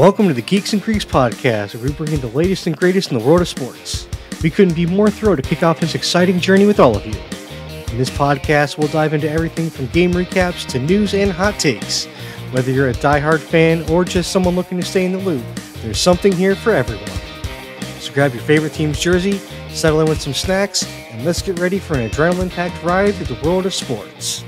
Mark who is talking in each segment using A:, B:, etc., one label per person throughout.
A: Welcome to the Geeks and Creeks podcast, where we bring in the latest and greatest in the world of sports. We couldn't be more thrilled to kick off this exciting journey with all of you. In this podcast, we'll dive into everything from game recaps to news and hot takes. Whether you're a diehard fan or just someone looking to stay in the loop, there's something here for everyone. So grab your favorite team's jersey, settle in with some snacks, and let's get ready for an adrenaline-packed ride through the world of sports.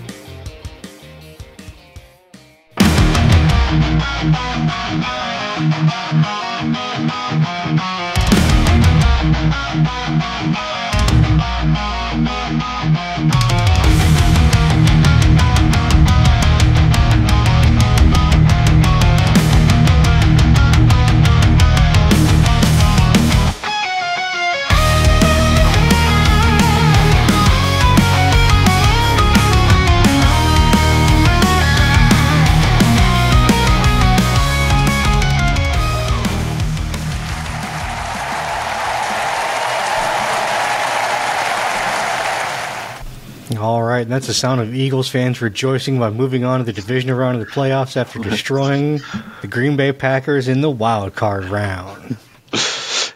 A: All right, and that's the sound of Eagles fans rejoicing by moving on to the Divisional Round of the playoffs after destroying the Green Bay Packers in the wild card round.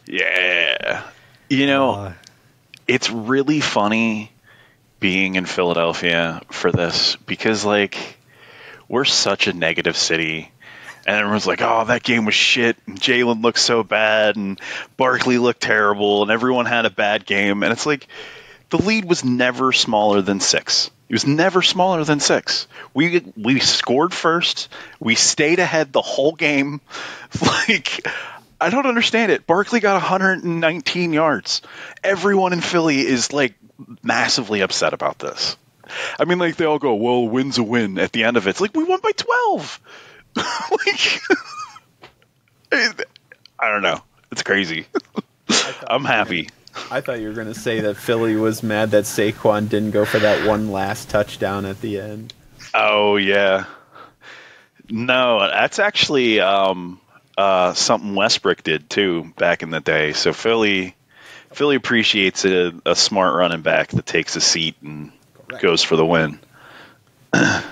B: Yeah. You know, it's really funny being in Philadelphia for this because, like, we're such a negative city. And everyone's like, oh, that game was shit. And Jalen looked so bad. And Barkley looked terrible. And everyone had a bad game. And it's like, the lead was never smaller than 6. It was never smaller than 6. We scored first. We stayed ahead the whole game. Like, I don't understand it. Barkley got 119 yards. Everyone in Philly is, like, massively upset about this. I mean, like, they all go, well, a win's a win at the end of it. It's like, we won by 12. Like, I don't know. It's crazy. I'm happy.
C: I thought you were going to say that Philly was mad that Saquon didn't go for that one last touchdown at the end.
B: Oh, yeah. No, that's actually something Westbrook did, too, back in the day. So Philly appreciates a smart running back that takes a seat and goes for the win.
C: Yeah,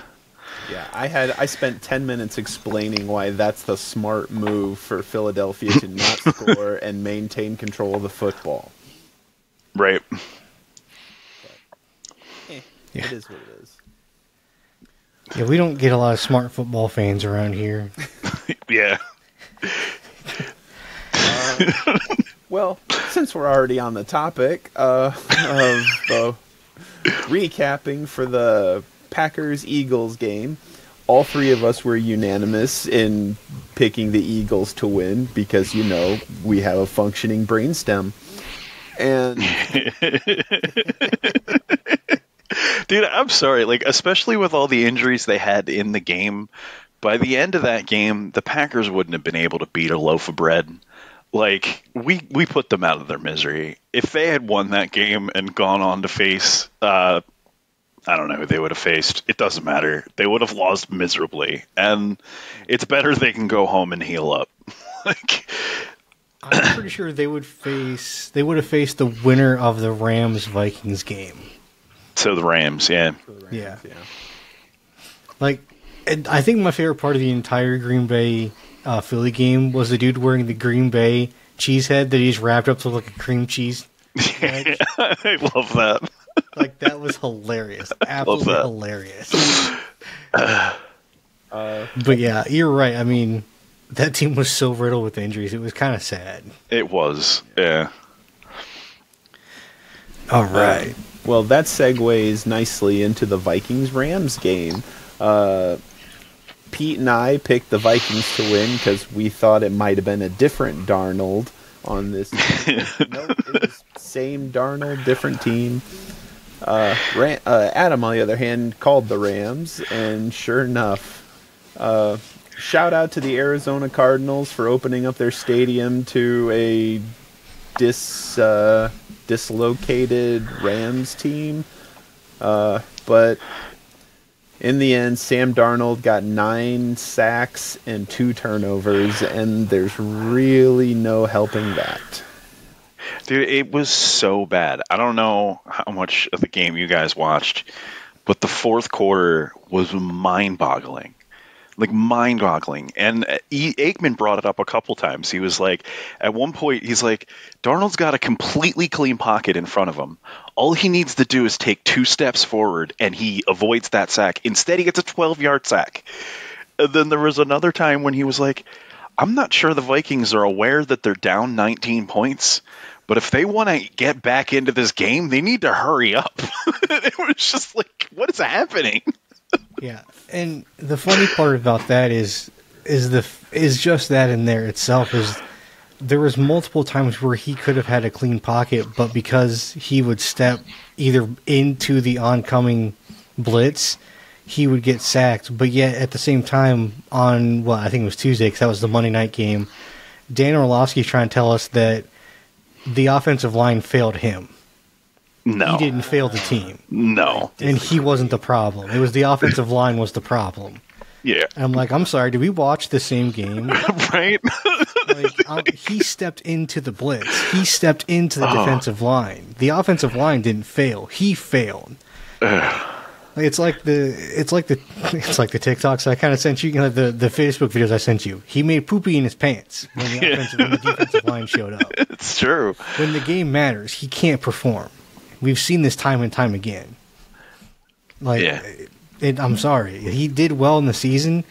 C: I spent 10 minutes explaining why that's the smart move for Philadelphia to not score and maintain control of the football.
B: Right.
C: But, it is what it is.
A: Yeah, we don't get a lot of smart football fans around here.
B: Yeah.
C: Well, since we're already on the topic of recapping for the Packers-Eagles game, all three of us were unanimous in picking the Eagles to win because, you know, we have a functioning brainstem. And
B: dude, I'm sorry, like, especially with all the injuries they had in the game, by the end of that game, the Packers wouldn't have been able to beat a loaf of bread. Like, we put them out of their misery. If they had won that game and gone on to face, I don't know who they would have faced. It doesn't matter. They would have lost miserably. And it's better they can go home and heal up. Like,
A: I'm pretty sure they would have faced the winner of the Rams-Vikings game.
B: So the Rams, yeah.
A: Yeah. Like, and I think my favorite part of the entire Green Bay Philly game was the dude wearing the Green Bay cheese head that he's wrapped up to like a cream cheese.
B: Yeah, I love that.
A: Like, that was hilarious. Absolutely hilarious. But yeah, you're right. I mean, that team was so riddled with injuries. It was kind of sad.
B: It was, yeah.
A: All right.
C: Well, that segues nicely into the Vikings-Rams game. Pete and I picked the Vikings to win because we thought it might have been a different Darnold on this team. No, it was same Darnold, different team. Adam, on the other hand, called the Rams, and sure enough, shout out to the Arizona Cardinals for opening up their stadium to a dislocated Rams team. But in the end, Sam Darnold got 9 sacks and 2 turnovers, and there's really no helping that.
B: Dude, it was so bad. I don't know how much of the game you guys watched, but the fourth quarter was mind-boggling. Like mind-boggling. And Aikman brought it up a couple times. He was like, at one point, he's like, Darnold's got a completely clean pocket in front of him. All he needs to do is take 2 steps forward, and he avoids that sack. Instead, he gets a 12-yard sack. And then there was another time when he was like, I'm not sure the Vikings are aware that they're down 19 points, but if they want to get back into this game, they need to hurry up. It was just like, what is happening?
A: Yeah, and the funny part about that is just that in there itself is there was multiple times where he could have had a clean pocket, but because he would step either into the oncoming blitz, he would get sacked. But yet at the same time on I think it was Tuesday because that was the Monday night game, Dan Orlovsky's trying to tell us that the offensive line failed him.
B: No.
A: He didn't fail the team.
B: No.
A: And he wasn't the problem. It was the offensive line was the problem.
B: Yeah.
A: And I'm like, I'm sorry, did we watch the same game?
B: Right?
A: He stepped into the blitz. He stepped into the defensive line. The offensive line didn't fail. He failed. It's like the TikToks I kind of sent you, the Facebook videos I sent you. He made poopy in his pants when the defensive line showed up.
B: It's true.
A: When the game matters, he can't perform. We've seen this time and time again. I'm sorry. He did well in the season.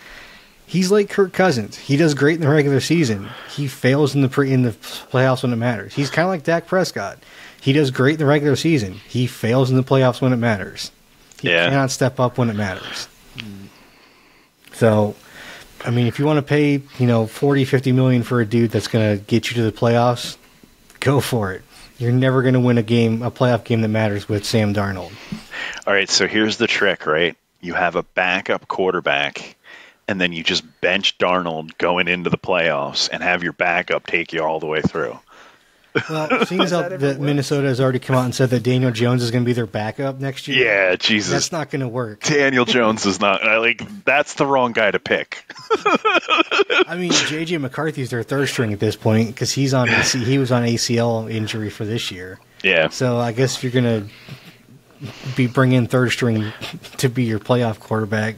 A: He's like Kirk Cousins. He does great in the regular season. He fails in the playoffs when it matters. He's kind of like Dak Prescott. He does great in the regular season. He fails in the playoffs when it matters. He cannot step up when it matters. So, I mean, if you want to pay, $40-50 million for a dude that's going to get you to the playoffs, go for it. You're never going to win a playoff game that matters with Sam Darnold.
B: All right, so here's the trick, right? You have a backup quarterback, and then you just bench Darnold going into the playoffs and have your backup take you all the way through.
A: Well, seeing as that Minnesota has already come out and said that Daniel Jones is going to be their backup next year.
B: Yeah, Jesus.
A: That's not going to work.
B: Daniel Jones is not, that's the wrong guy to pick.
A: I mean, J.J. McCarthy's their third string at this point because he was on ACL injury for this year.
B: Yeah.
A: So I guess if you're going to be bringing third string to be your playoff quarterback,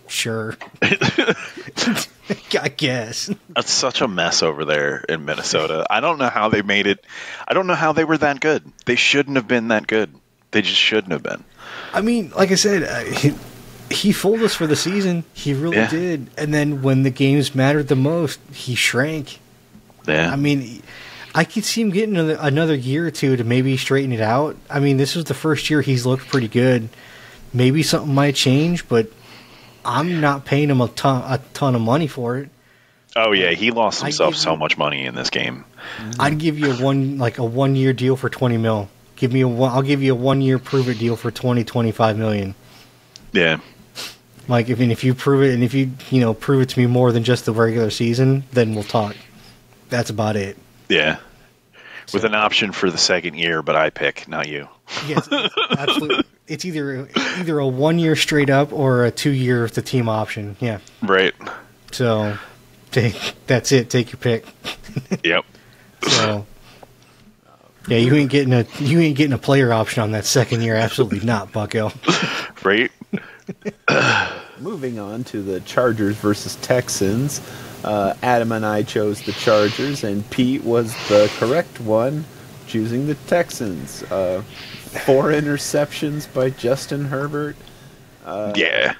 A: sure. I guess.
B: It's such a mess over there in Minnesota. I don't know how they made it. I don't know how they were that good. They shouldn't have been that good. They just shouldn't have been.
A: I mean, like I said, he fooled us for the season. He really did. And then when the games mattered the most, he shrank.
B: Yeah.
A: I mean, I could see him getting another year or two to maybe straighten it out. I mean, this was the first year he's looked pretty good. Maybe something might change, but I'm not paying him a ton of money for it.
B: Oh yeah, he lost himself so much money in this game.
A: I'd give you a 1 year deal for $20 million. I'll give you a 1 year prove it deal for $20-25 million.
B: Yeah.
A: If you prove it, and if you prove it to me more than just the regular season, then we'll talk. That's about it.
B: Yeah. With an option for the second year, but I pick, not you.
A: Yes, absolutely. It's either a 1 year straight up or a 2 year with the team option. Yeah.
B: Right.
A: So, that's it. Take your pick.
B: Yep.
A: So, yeah, you ain't getting a player option on that second year. Absolutely not, Bucko.
B: Right.
C: Moving on to the Chargers versus Texans. Adam and I chose the Chargers, and Pete was the correct one, choosing the Texans. 4 interceptions by Justin Herbert.
B: Yeah.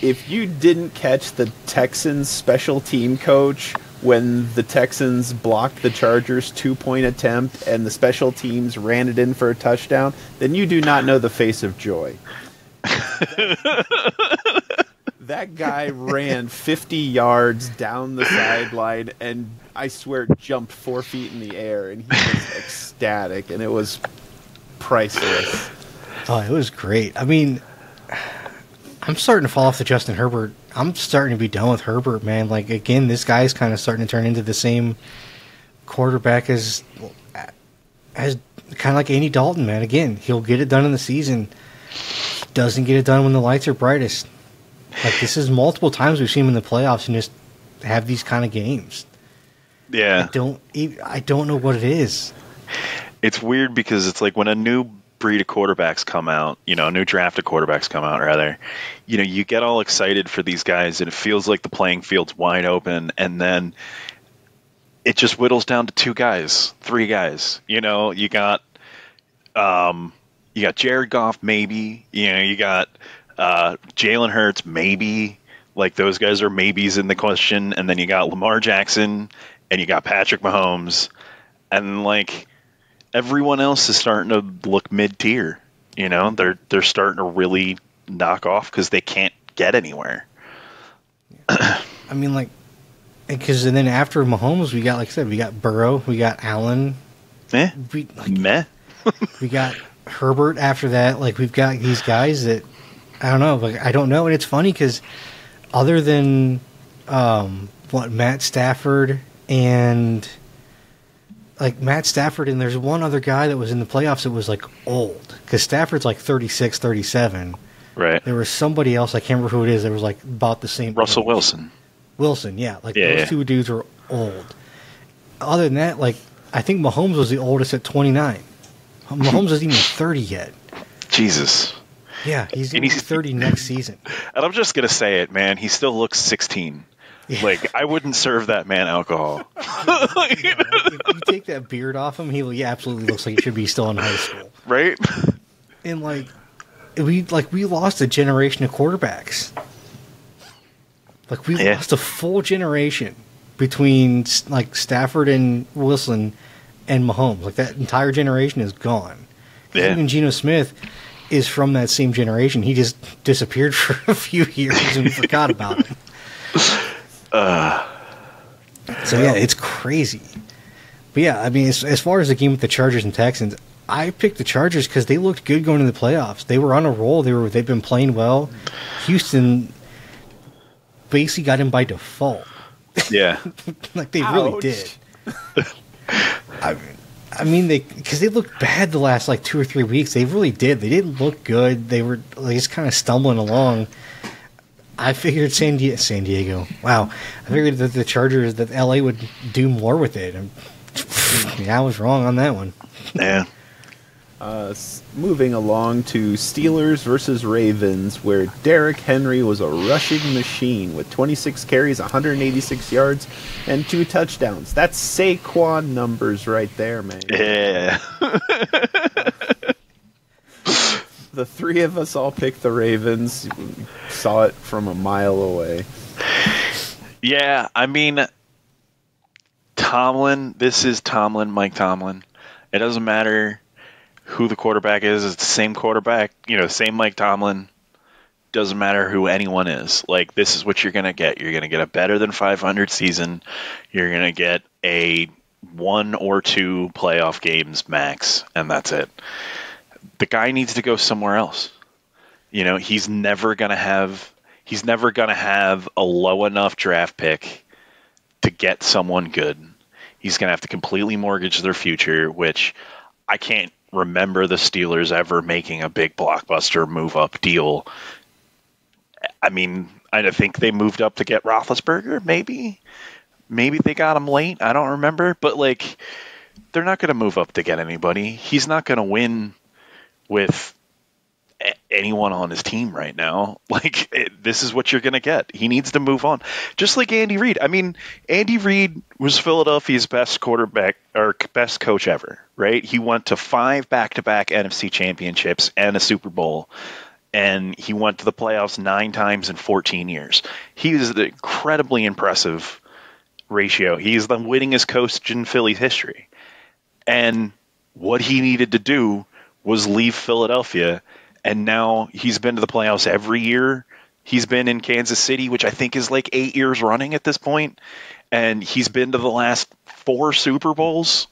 C: If you didn't catch the Texans special team coach when the Texans blocked the Chargers' 2-point attempt and the special teams ran it in for a touchdown, then you do not know the face of joy. That guy ran 50 yards down the sideline and I swear jumped 4 feet in the air, and he was ecstatic, and it was priceless.
A: Oh, it was great. I mean, I'm starting to fall off the Justin Herbert. I'm starting to be done with Herbert, man. Again, this guy's kind of starting to turn into the same quarterback as kind of like Andy Dalton, man. Again, he'll get it done in the season. He doesn't get it done when the lights are brightest. This is multiple times we've seen him in the playoffs and just have these kind of games.
B: Yeah.
A: I don't know what it is.
B: It's weird because it's like when a new breed of quarterbacks come out, new draft of quarterbacks come out, rather, you get all excited for these guys, and it feels like the playing field's wide open, and then it just whittles down to 2 guys, 3 guys. You got Jared Goff, maybe. You got Jalen Hurts, maybe. Like, those guys are maybes in the question, and then you got Lamar Jackson, and you got Patrick Mahomes, and like everyone else is starting to look mid-tier. They're starting to really knock off because they can't get anywhere.
A: I mean, like, because then after Mahomes, we got, like I said, we got Burrow, we got Allen,
B: meh.
A: We got Herbert after that. Like, we've got these guys that I don't know. Like, I don't know, and it's funny because other than Matt Stafford and there's one other guy that was in the playoffs that was like old, because Stafford's like 36, 37.
B: Right.
A: There was somebody else, I can't remember who it is, that was like about the same.
B: Russell Wilson.
A: Yeah. Like, those two dudes were old. Other than that, like, I think Mahomes was the oldest at 29. Mahomes isn't even 30 yet.
B: Jesus.
A: Yeah, he's going to be 30 next season.
B: And I'm just going to say it, man. He still looks 16. Yeah. Like, I wouldn't serve that man alcohol.
A: If you take that beard off him, he absolutely looks like he should be still in high school.
B: Right?
A: And, we lost a generation of quarterbacks. Like, we lost a full generation between, like, Stafford and Wilson and Mahomes. Like, that entire generation is gone.
B: Yeah.
A: Even Geno Smith is from that same generation. He just disappeared for a few years and we forgot about him. So, yeah, it's crazy. But, yeah, I mean, as far as the game with the Chargers and Texans, I picked the Chargers because they looked good going into the playoffs. They were on a roll. They've been playing well. Houston basically got him by default.
B: Yeah.
A: Like, they really did. I mean, because they looked bad the last, 2 or 3 weeks. They really did. They didn't look good. They were just kind of stumbling along. I figured San Diego. Wow. I figured that the Chargers, that LA would do more with it. And, yeah, I was wrong on that one.
B: Yeah.
C: Moving along to Steelers versus Ravens, where Derrick Henry was a rushing machine with 26 carries, 186 yards, and 2 touchdowns. That's Saquon numbers right there, man.
B: Yeah.
C: The 3 of us all picked the Ravens. We saw it from a mile away.
B: Yeah, I mean, Tomlin, this is Tomlin, Mike Tomlin. It doesn't matter who the quarterback is. It's the same quarterback, same Mike Tomlin. Doesn't matter who anyone is. Like, this is what you're going to get. You're going to get a better than 500 season. You're going to get a 1 or 2 playoff games max, and that's it. The guy needs to go somewhere else. He's never going to have a low enough draft pick to get someone good. He's going to have to completely mortgage their future, which I can't remember the Steelers ever making a big blockbuster move-up deal. I mean, I think they moved up to get Roethlisberger, maybe. Maybe they got him late. I don't remember. But, they're not going to move up to get anybody. He's not going to win with anyone on his team right now. This is what you're going to get. He needs to move on. Just like Andy Reid. I mean, Andy Reid was Philadelphia's best quarterback or best coach ever, right? He went to 5 back-to-back NFC championships and a Super Bowl, and he went to the playoffs 9 times in 14 years. He is an incredibly impressive ratio. He's the winningest coach in Philly's history. And what he needed to do was leave Philadelphia, and now he's been to the playoffs every year. He's been in Kansas City, which I think is 8 years running at this point, and he's been to the last 4 Super Bowls.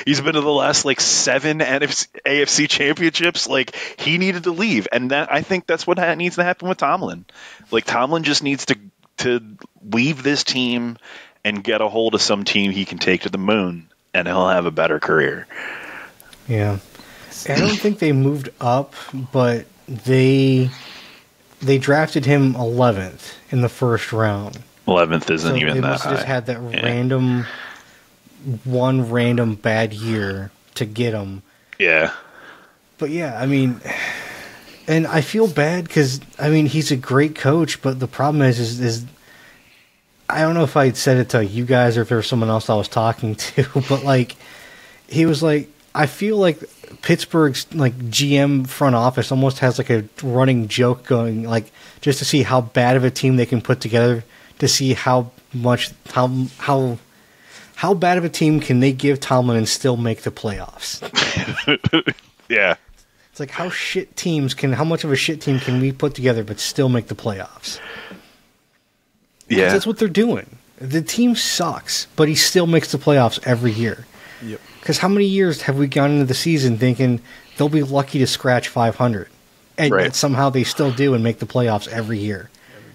B: He's been to the last 7 AFC championships. He needed to leave, and I think that's what needs to happen with Tomlin. Tomlin just needs to leave this team and get a hold of some team he can take to the moon, and he'll have a better career.
A: Yeah. I don't think they moved up, but they drafted him 11th in the first round.
B: 11th isn't even that high.
A: They must have just had that random bad year to get him.
B: Yeah.
A: But yeah, I mean, and I feel bad because I mean he's a great coach, but the problem is I don't know if I said it to you guys or if there was someone else I was talking to, but like he was like, I feel like Pittsburgh's like GM front office almost has like a running joke going, like just to see how bad of a team they can put together, to see how bad of a team can they give Tomlin and still make the playoffs.
B: Yeah.
A: It's like how much of a shit team can we put together but still make the playoffs?
B: Yeah.
A: That's what they're doing. The team sucks, but he still makes the playoffs every year.
C: Yep.
A: Because how many years have we gone into the season thinking they'll be lucky to scratch 500? And
B: right.
A: yet somehow they still do and make the playoffs every year.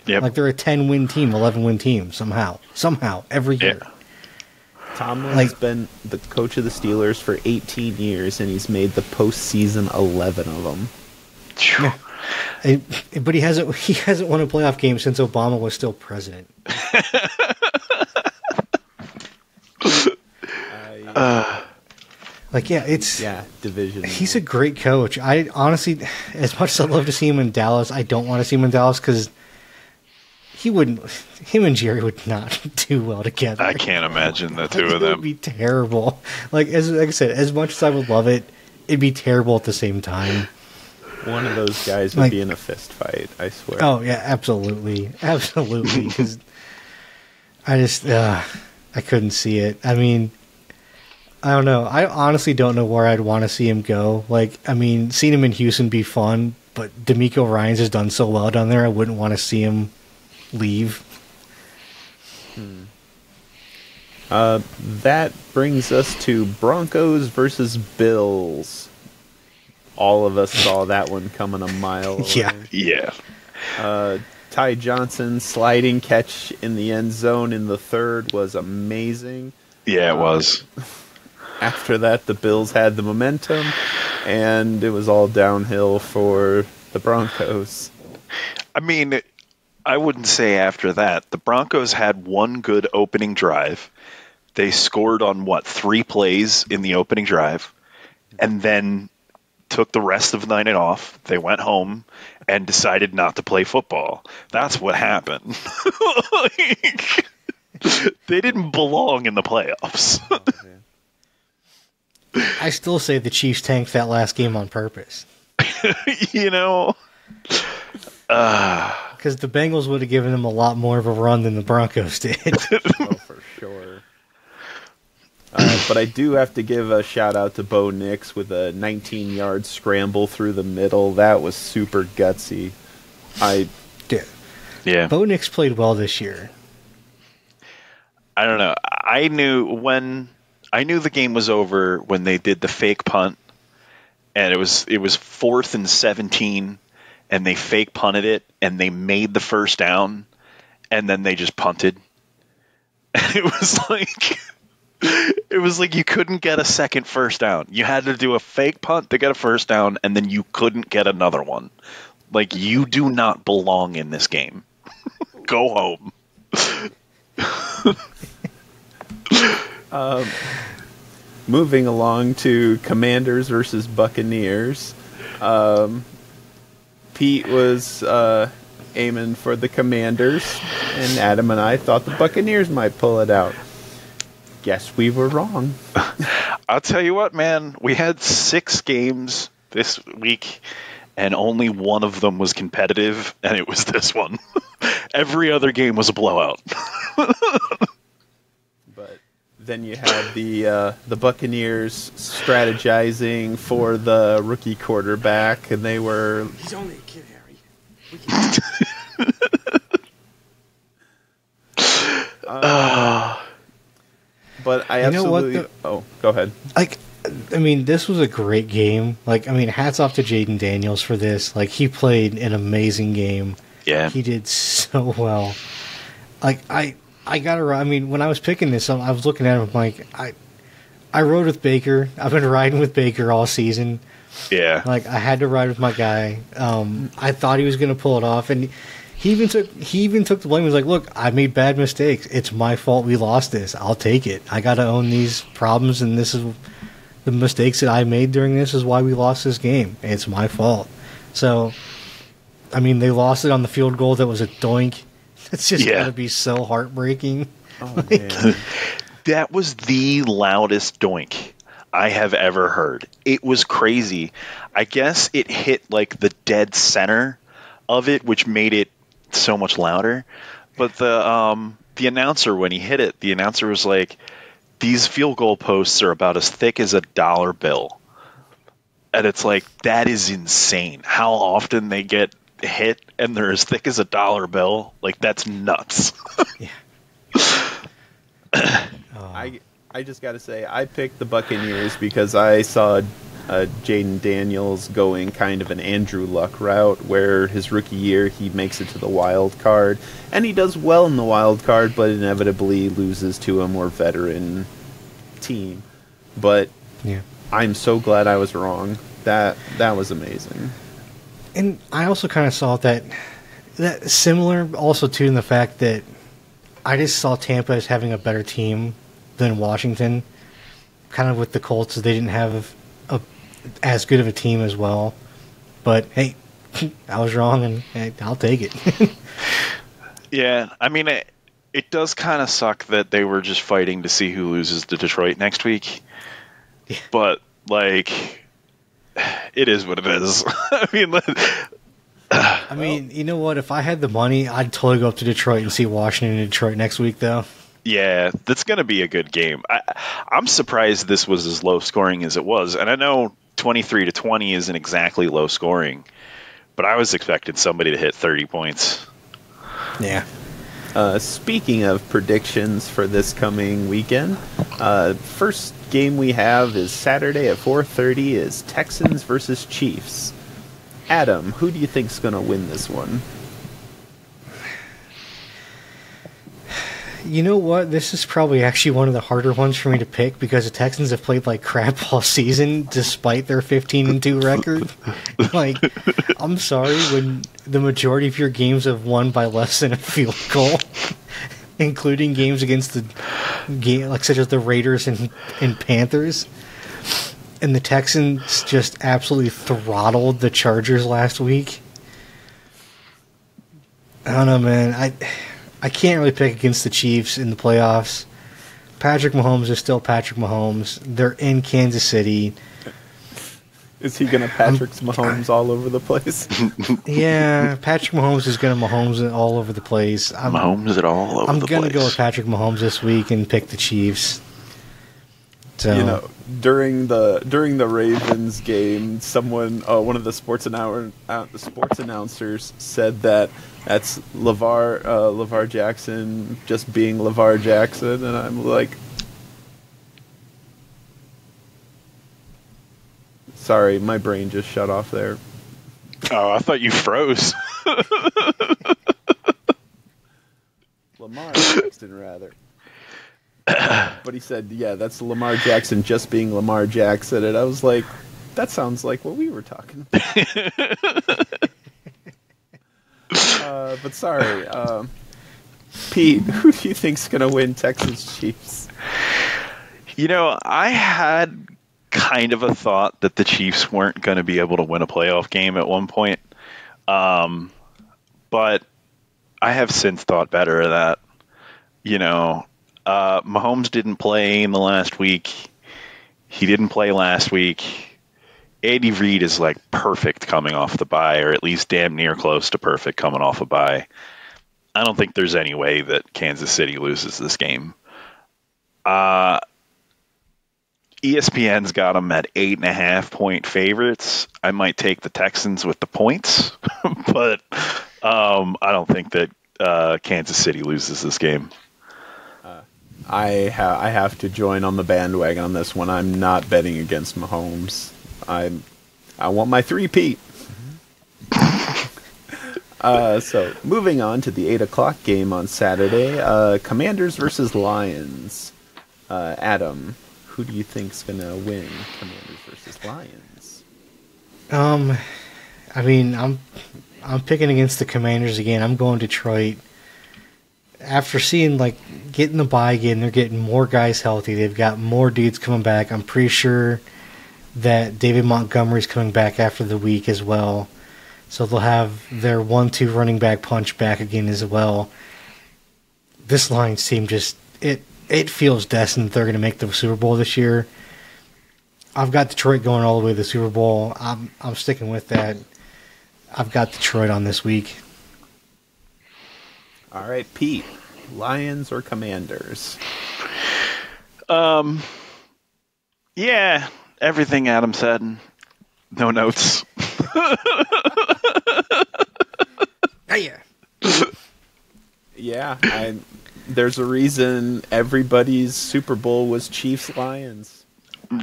B: Yep.
A: Like they're a 10-win team, 11-win team, somehow, every year.
C: Yeah. Tomlin's been the coach of the Steelers for 18 years, and he's made the postseason 11 of them.
A: Yeah. But he hasn't won a playoff game since Obama was still president.
C: Division.
A: He's a great coach. I honestly, as much as I'd love to see him in Dallas, I don't want to see him in Dallas because him and Jerry would not do well together.
B: I can't imagine the two of them.
A: It would be terrible. Like I said, as much as I would love it, it'd be terrible at the same time.
C: One of those guys would be in a fist fight, I swear.
A: Oh, yeah, absolutely. Because I couldn't see it. I mean, I don't know. I honestly don't know where I'd want to see him go. Like, I mean, seeing him in Houston be fun, but D'Amico Ryans has done so well down there, I wouldn't want to see him leave.
C: That brings us to Broncos versus Bills. All of us saw that one coming a mile away.
B: Yeah.
C: Ty Johnson's sliding catch in the end zone in the third was amazing.
B: Yeah, it was.
C: After that, the Bills had the momentum, and it was all downhill for the Broncos.
B: I mean, I wouldn't say after that. The Broncos had one good opening drive. They scored on, 3 plays in the opening drive, and then took the rest of the night off. They went home and decided not to play football. That's what happened. They didn't belong in the playoffs.
A: I still say the Chiefs tanked that last game on purpose.
B: Because
A: the Bengals would have given them a lot more of a run than the Broncos did.
C: Oh, for sure. But I do have to give a shout out to Bo Nix with a 19-yard scramble through the middle. That was super gutsy.
B: Yeah.
A: Bo Nix played well this year.
B: I don't know. I knew the game was over when they did the fake punt, and it was 4th and 17, and they fake punted it, and they made the first down, and then they just punted. And it was like you couldn't get a second first down. You had to do a fake punt to get a first down, and then you couldn't get another one. Like, you do not belong in this game. Go home.
C: Moving along to Commanders versus Buccaneers. Pete was aiming for the Commanders, and Adam and I thought the Buccaneers might pull it out. Guess we were wrong.
B: I'll tell you what, man. We had 6 games this week, and only one of them was competitive, and it was this one. Every other game was a blowout.
C: But then you had the Buccaneers strategizing for the rookie quarterback, and they were...
A: He's only a kid, Harry. We can...
C: But I absolutely... Oh, go ahead.
A: I mean, this was a great game. Hats off to Jaden Daniels for this. He played an amazing game.
B: Yeah.
A: He did so well. I gotta... when I was picking this, I was looking at him, I rode with Baker. I've been riding with Baker all season.
B: Yeah.
A: I had to ride with my guy. I thought he was going to pull it off, and he even took the blame. He was like, "Look, I made bad mistakes. It's my fault we lost this. I'll take it. I got to own these problems, and this is the mistakes that I made during this is why we lost this game. It's my fault. So, I mean, they lost it on the field goal that was a doink. It's just got to be so heartbreaking.
C: Oh, man.
B: That was the loudest doink I have ever heard. It was crazy. I guess it hit like the dead center of it, which made it so much louder. But the announcer, when he hit it, the announcer was like, "These field goal posts are about as thick as a dollar bill." And it's like, that is insane. How often they get hit and they're as thick as a dollar bill. Like, that's nuts.
C: I just got to say, I picked the Buccaneers because I saw Jaden Daniels going kind of an Andrew Luck route, where his rookie year he makes it to the wild card, and he does well in the wild card, but inevitably loses to a more veteran team. But I'm so glad I was wrong. That was amazing.
A: And I also kind of saw that similar also too in the fact that I just saw Tampa as having a better team than Washington. Kind of with the Colts, they didn't have as good of a team as well. But hey, I was wrong, and hey, I'll take it.
B: Yeah, I mean, it does kind of suck that they were just fighting to see who loses to Detroit next week. Yeah. But, like, it is what it is.
A: I mean, you know what? If I had the money, I'd totally go up to Detroit and see Washington and Detroit next week, though.
B: Yeah, that's going to be a good game. I'm surprised this was as low scoring as it was. And I know 23-20 isn't exactly low scoring, but I was expecting somebody to hit 30 points.
A: Yeah.
C: Speaking of predictions for this coming weekend, first game we have is Saturday at 4:30 is Texans versus Chiefs. Adam, who do you think's going to win this one?
A: You know what? This is probably actually one of the harder ones for me to pick because the Texans have played like crap all season despite their 15-2 record. Like, I'm sorry, when the majority of your games have won by less than a field goal, including games against the game like such as the Raiders and Panthers, and the Texans just absolutely throttled the Chargers last week. I don't know, man. I can't really pick against the Chiefs in the playoffs. Patrick Mahomes is still Patrick Mahomes. They're in Kansas City.
C: Is he going to Mahomes all over the place?
A: Yeah, Patrick Mahomes is going to Mahomes it all over the place.
B: Mahomes it all over the place.
A: I'm going to go with Patrick Mahomes this week and pick the Chiefs. So,
C: you know, during the Ravens game, one of the sports announcers said that that's LeVar Jackson just being LeVar Jackson, and I'm like, sorry, my brain just shut off there.
B: Oh, I thought you froze.
C: Lamar Jackson, rather. But he said, yeah, that's Lamar Jackson just being Lamar Jackson. And I was like, that sounds like what we were talking about. But sorry. Pete, who do you think's going to win Texans Chiefs?
B: You know, I had kind of a thought that the Chiefs weren't going to be able to win a playoff game at one point. But I have since thought better of that. You know, Mahomes didn't play in the last week. He didn't play last week. Andy Reid is like perfect coming off the bye, or at least damn near close to perfect coming off a bye. I don't think there's any way that Kansas City loses this game. ESPN's got them at 8.5-point favorites. I might take the Texans with the points, but I don't think that Kansas City loses this game.
C: I have to join on the bandwagon on this one. I'm not betting against Mahomes. I want my three-peat. So moving on to the 8 o'clock game on Saturday, Commanders versus Lions. Adam, who do you think's gonna win, Commanders versus Lions?
A: I mean, I'm picking against the Commanders again. I'm going Detroit. after seeing, like, getting the bye again, they're getting more guys healthy. They've got more dudes coming back. I'm pretty sure that David Montgomery's coming back after the week as well. So they'll have their 1-2 running back punch back again as well. This Lions team just, it feels destined that they're going to make the Super Bowl this year. I've got Detroit going all the way to the Super Bowl. I'm sticking with that. I've got Detroit on this week.
C: All right, Pete. Lions or Commanders?
B: Yeah, everything Adam said. No notes.
A: Yeah.
C: Yeah, there's a reason everybody's Super Bowl was Chiefs-Lions.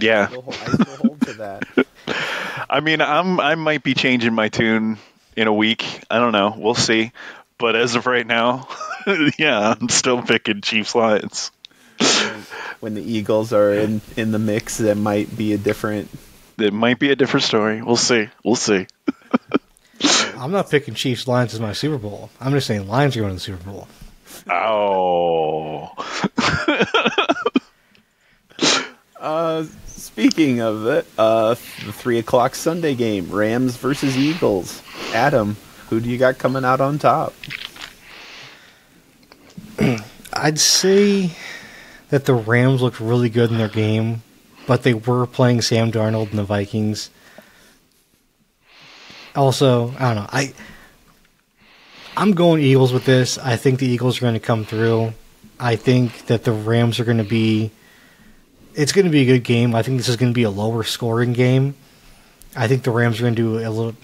B: Yeah.
C: I still hold to that.
B: I mean, I might be changing my tune in a week. I don't know. We'll see. But as of right now, yeah, I'm still picking Chiefs-Lions.
C: When the Eagles are in the mix, that might be a different...
B: It might be a different story. We'll see. We'll see.
A: I'm not picking Chiefs-Lions as my Super Bowl. I'm just saying Lions are going to the Super Bowl.
B: Oh.
C: Speaking of it, the 3 o'clock Sunday game, Rams versus Eagles. Adam, who do you got coming out on top?
A: I'd say that the Rams looked really good in their game, but they were playing Sam Darnold and the Vikings. Also, I don't know. I'm going Eagles with this. I think the Eagles are going to come through. I think that the Rams are going to be... It's going to be a good game. I think this is going to be a lower scoring game. I think the Rams are going to do a little...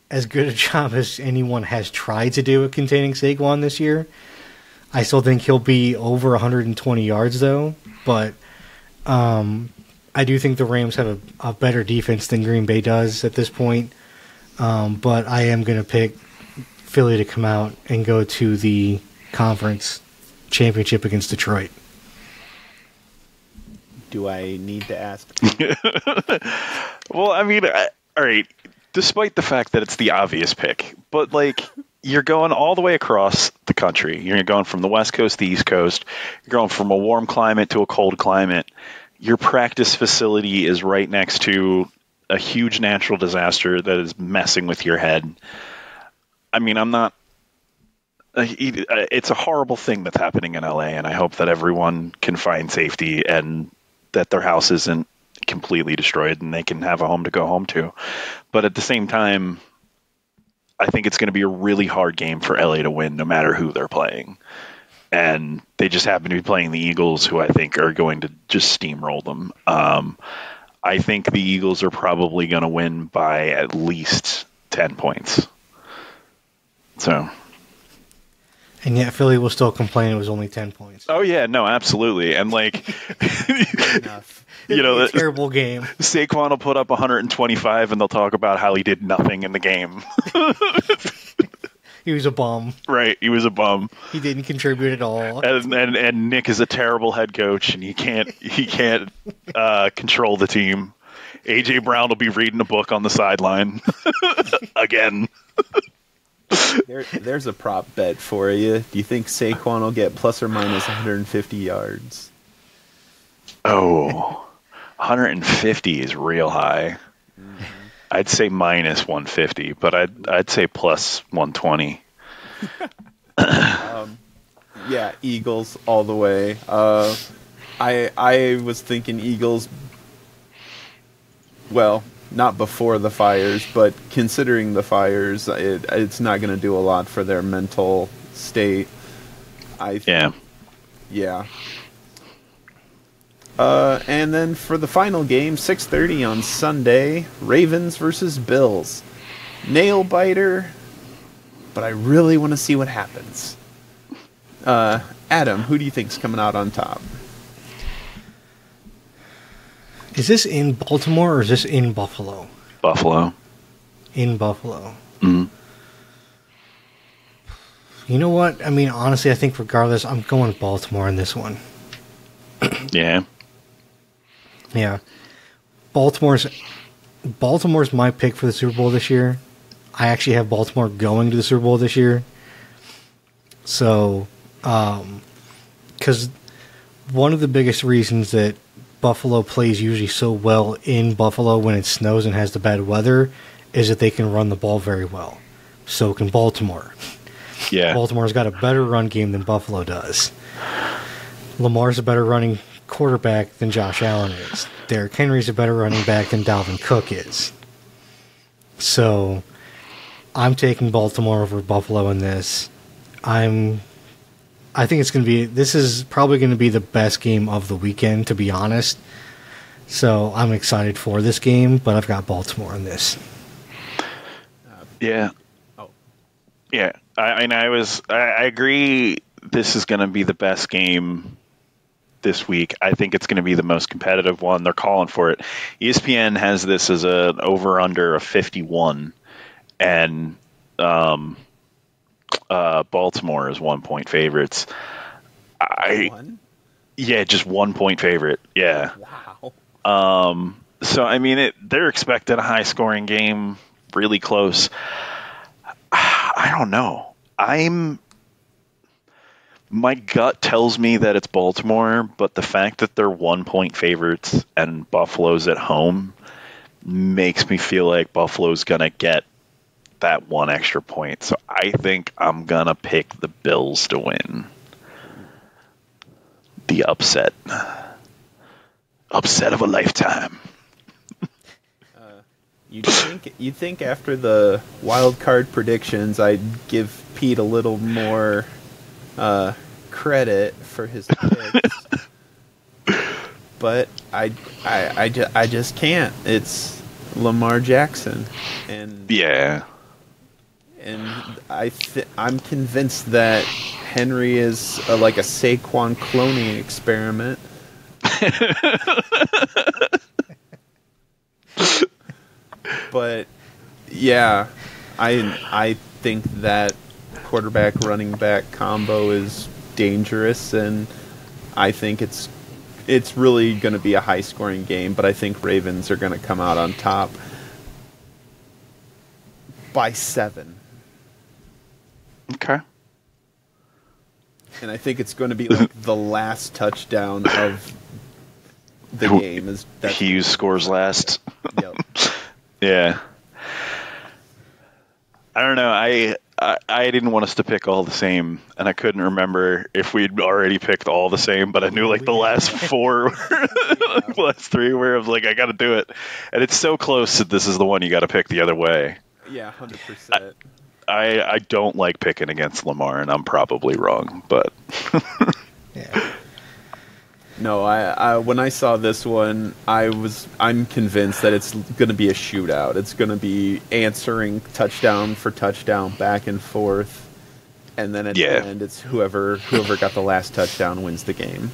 A: as good a job as anyone has tried to do at containing Saquon this year. I still think he'll be over 120 yards, though. But I do think the Rams have a better defense than Green Bay does at this point. But I am going to pick Philly to come out and go to the conference championship against Detroit.
C: Do I need to ask?
B: Well, I mean, all right. Despite the fact that it's the obvious pick, but like you're going all the way across the country. You're going from the West Coast to the East Coast. You're going from a warm climate to a cold climate. Your practice facility is right next to a huge natural disaster that is messing with your head. I mean, I'm not... It's a horrible thing that's happening in LA, and I hope that everyone can find safety and that their house isn't completely destroyed and they can have a home to go home to. But at the same time, I think it's going to be a really hard game for LA to win no matter who they're playing. And they just happen to be playing the Eagles, who I think are going to just steamroll them. I think the Eagles are probably going to win by at least 10 points. So...
A: And yet Philly will still complain it was only 10 points.
B: Oh, yeah, no, absolutely. And, like,
A: you know, a terrible game.
B: Saquon will put up 125, and they'll talk about how he did nothing in the game.
A: He was a bum.
B: Right, he was a bum.
A: He didn't contribute at all.
B: And Nick is a terrible head coach, and he can't control the team. A.J. Brown will be reading a book on the sideline. Again.
C: There's a prop bet for you. Do you think Saquon will get plus or minus 150 yards?
B: Oh, 150 is real high. Mm-hmm. I'd say minus 150, but I'd say plus 120.
C: Yeah, Eagles all the way. I was thinking Eagles. Well, not before the fires, but considering the fires, it's not going to do a lot for their mental state. Yeah. And then for the final game, 6:30 on Sunday, Ravens versus Bills. Nail biter, but I really want to see what happens. Adam, who do you think's coming out on top?
A: Is this in Baltimore or is this in Buffalo?
B: Buffalo.
A: In Buffalo.
B: Mm-hmm.
A: You know what? I mean, honestly, I think regardless, I'm going with Baltimore in this one.
B: Yeah.
A: Yeah. Baltimore's my pick for the Super Bowl this year. I actually have Baltimore going to the Super Bowl this year. So Because one of the biggest reasons that Buffalo plays usually so well in Buffalo when it snows and has the bad weather is that they can run the ball very well. So can Baltimore.
B: Yeah.
A: Baltimore's got a better run game than Buffalo does. Lamar's a better running quarterback than Josh Allen is. Derrick Henry's a better running back than Dalvin Cook is. So I'm taking Baltimore over Buffalo in this. I think this is probably going to be the best game of the weekend, to be honest. So I'm excited for this game, but I've got Baltimore in this.
B: Yeah. Yeah. I agree this is going to be the best game this week. I think it's going to be the most competitive one. They're calling for it. ESPN has this as an over-under of 51, and Baltimore is 1-point favorites. Yeah, just 1-point favorite. Yeah.
C: Wow.
B: So I mean, they're expecting a high-scoring game, really close. I don't know. My gut tells me that it's Baltimore, but the fact that they're 1-point favorites and Buffalo's at home makes me feel like Buffalo's gonna get that one extra point. So I think I'm gonna pick the Bills to win. The upset of a lifetime.
C: You'd think after the wild card predictions, I'd give Pete a little more credit for his picks, but I just can't. It's Lamar Jackson, and
B: yeah.
C: And I'm convinced that Henry is like a Saquon cloning experiment. But yeah, I think that quarterback running back combo is dangerous, and I think it's really going to be a high scoring game. But I think Ravens are going to come out on top by 7.
B: Okay.
C: And I think it's going to be like the last touchdown of the game.
B: Hughes scores last.
C: Yep.
B: Yeah. I don't know. I didn't want us to pick all the same, and I couldn't remember if we'd already picked all the same, but I knew like the last 4, the last 3 where I was like, I got to do it. And it's so close that this is the one you got to pick the other way.
C: Yeah, 100%.
B: I don't like picking against Lamar, and I'm probably wrong, but
A: Yeah.
C: No, I when I saw this one, I'm convinced that it's going to be a shootout. It's going to be answering touchdown for touchdown, back and forth, and then at the end, it's whoever got the last touchdown wins the game.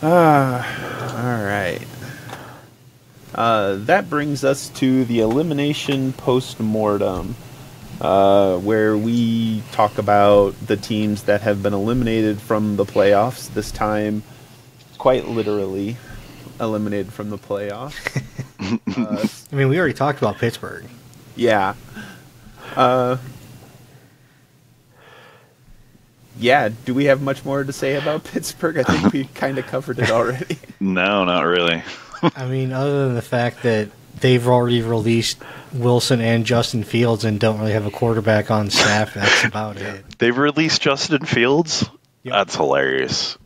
C: All right. That brings us to the elimination post-mortem, where we talk about the teams that have been eliminated from the playoffs, this time quite literally eliminated from the playoffs.
A: I mean, we already talked about Pittsburgh.
C: Yeah. Yeah, do we have much more to say about Pittsburgh? I think we kind of covered it already.
B: No, not really.
A: I mean, other than the fact that they've already released Wilson and Justin Fields and don't really have a quarterback on staff, that's about it.
B: They've released Justin Fields? Yep. That's hilarious.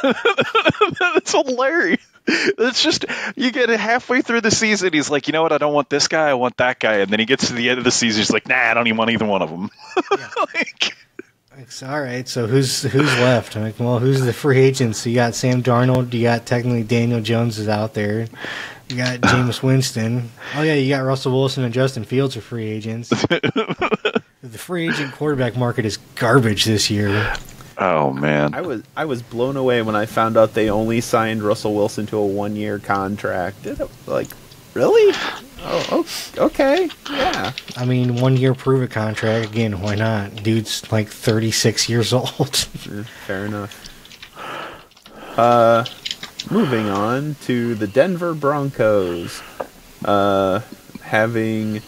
B: That's hilarious. It's just, you get it halfway through the season, he's like, you know what, I don't want this guy, I want that guy. And then he gets to the end of the season, he's like, nah, I don't even want either one of them.
A: Yeah. It's all right, so who's left? I'm like, well, who's the free agents? You got Sam Darnold, you got technically Daniel Jones is out there. You got Jameis Winston. Oh, yeah, you got Russell Wilson and Justin Fields are free agents. The free agent quarterback market is garbage this year.
B: Oh, man.
C: I was blown away when I found out they only signed Russell Wilson to a 1-year contract. Like, really? Oh, okay. Yeah.
A: I mean, 1-year prove-it contract. Again, why not? Dude's like 36 years old.
C: Fair enough. Moving on to the Denver Broncos, having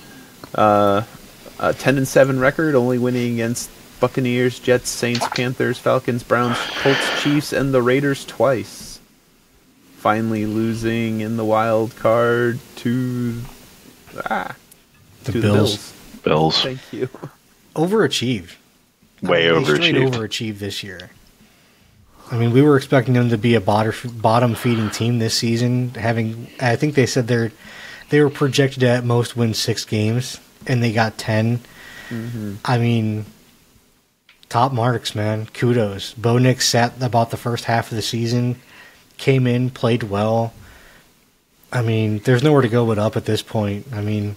C: 10-7 record, only winning against Buccaneers, Jets, Saints, Panthers, Falcons, Browns, Colts, Chiefs, and the Raiders twice. Finally losing in the wild card to
A: the Bills.
B: Bills.
C: Thank you.
A: Overachieved.
B: Way
A: They
B: overachieved.
A: straight overachieved this year. I mean, we were expecting them to be a bottom-feeding team this season. I think they said they were projected to at most win 6 games, and they got 10.
C: Mm-hmm.
A: I mean, top marks, man. Kudos. Bo Nix sat about the first half of the season, came in, played well. I mean, there's nowhere to go but up at this point. I mean,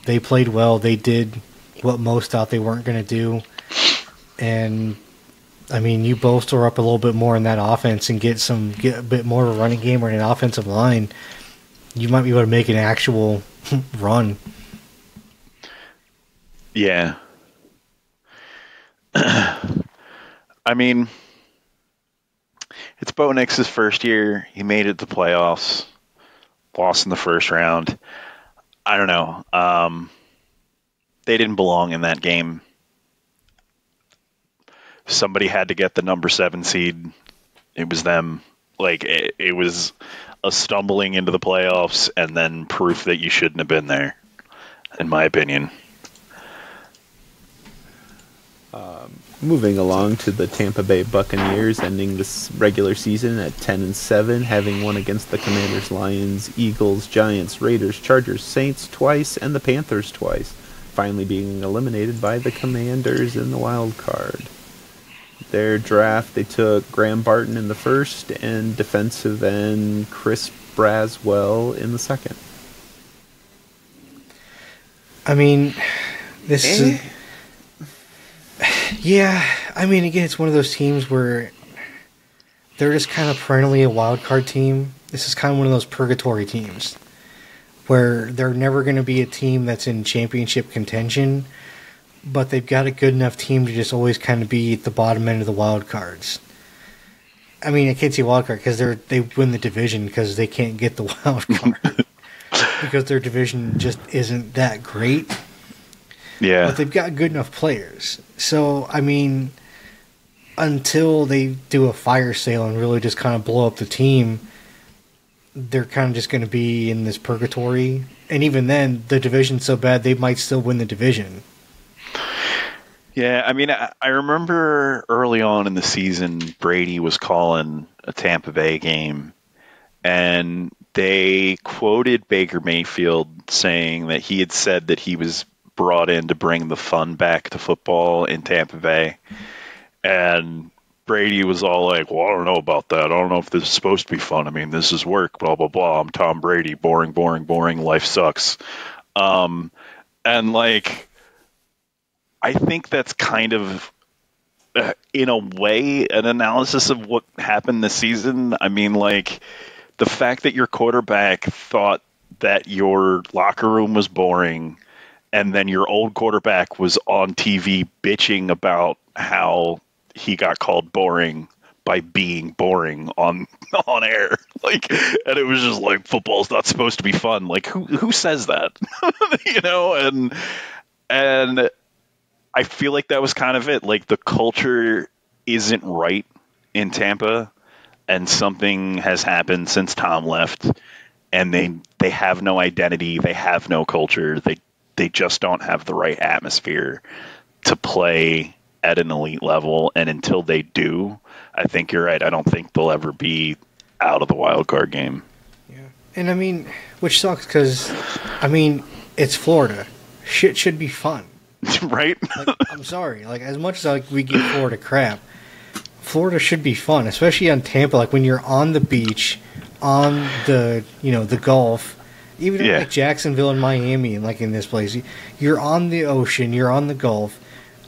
A: they played well. They did what most thought they weren't going to do. And, I mean, you bolster up a little bit more in that offense and get a bit more of a running game or an offensive line, you might be able to make an actual run.
B: Yeah. I mean, it's Bo Nix's first year. He made it to the playoffs, lost in the first round. I don't know. They didn't belong in that game. Somebody had to get the number 7 seed. It was them. Like, it was a stumbling into the playoffs and then proof that you shouldn't have been there, in my opinion.
C: Moving along to the Tampa Bay Buccaneers, ending this regular season at 10-7, having won against the Commanders, Lions, Eagles, Giants, Raiders, Chargers, Saints twice, and the Panthers twice, finally being eliminated by the Commanders in the wild card. Their draft, they took Graham Barton in the first and defensive end Chris Braswell in the second.
A: I mean, this is... Yeah, I mean, again, it's one of those teams where they're just kind of perennially a wild card team. This is kind of one of those purgatory teams where they're never going to be a team that's in championship contention, but they've got a good enough team to just always kind of be at the bottom end of the wild cards. I mean, I can't say wild card because they win the division because they can't get the wild card because their division just isn't that great.
B: Yeah.
A: But they've got good enough players. So, I mean, until they do a fire sale and really just kind of blow up the team, they're kind of just going to be in this purgatory. And even then, the division's so bad, they might still win the division.
B: Yeah, I mean, I remember early on in the season, Brady was calling a Tampa Bay game, and they quoted Baker Mayfield saying that he had said that he was brought in to bring the fun back to football in Tampa Bay. And Brady was all like, well, I don't know about that. I don't know if this is supposed to be fun. I mean, this is work, blah, blah, blah. I'm Tom Brady. Boring, boring, boring. Life sucks. And, like, I think that's kind of, in a way, an analysis of what happened this season. I mean, like, the fact that your quarterback thought that your locker room was boring, and then your old quarterback was on TV bitching about how he got called boring by being boring on air. Like, and it was just like, football's not supposed to be fun. Like, who says that? You know, and I feel like that was kind of it. Like, the culture isn't right in Tampa, and something has happened since Tom left, and they have no identity, they have no culture, they just don't have the right atmosphere to play at an elite level. And until they do, I think you're right. I don't think they'll ever be out of the wild card game.
A: Yeah. And I mean, which sucks because, I mean, it's Florida. Shit should be fun.
B: Right?
A: Like, I'm sorry. Like, as much as we give Florida crap, Florida should be fun, especially on Tampa. Like, when you're on the beach, on the Gulf, even like Jacksonville and Miami, and like in this place, you're on the ocean, you're on the Gulf.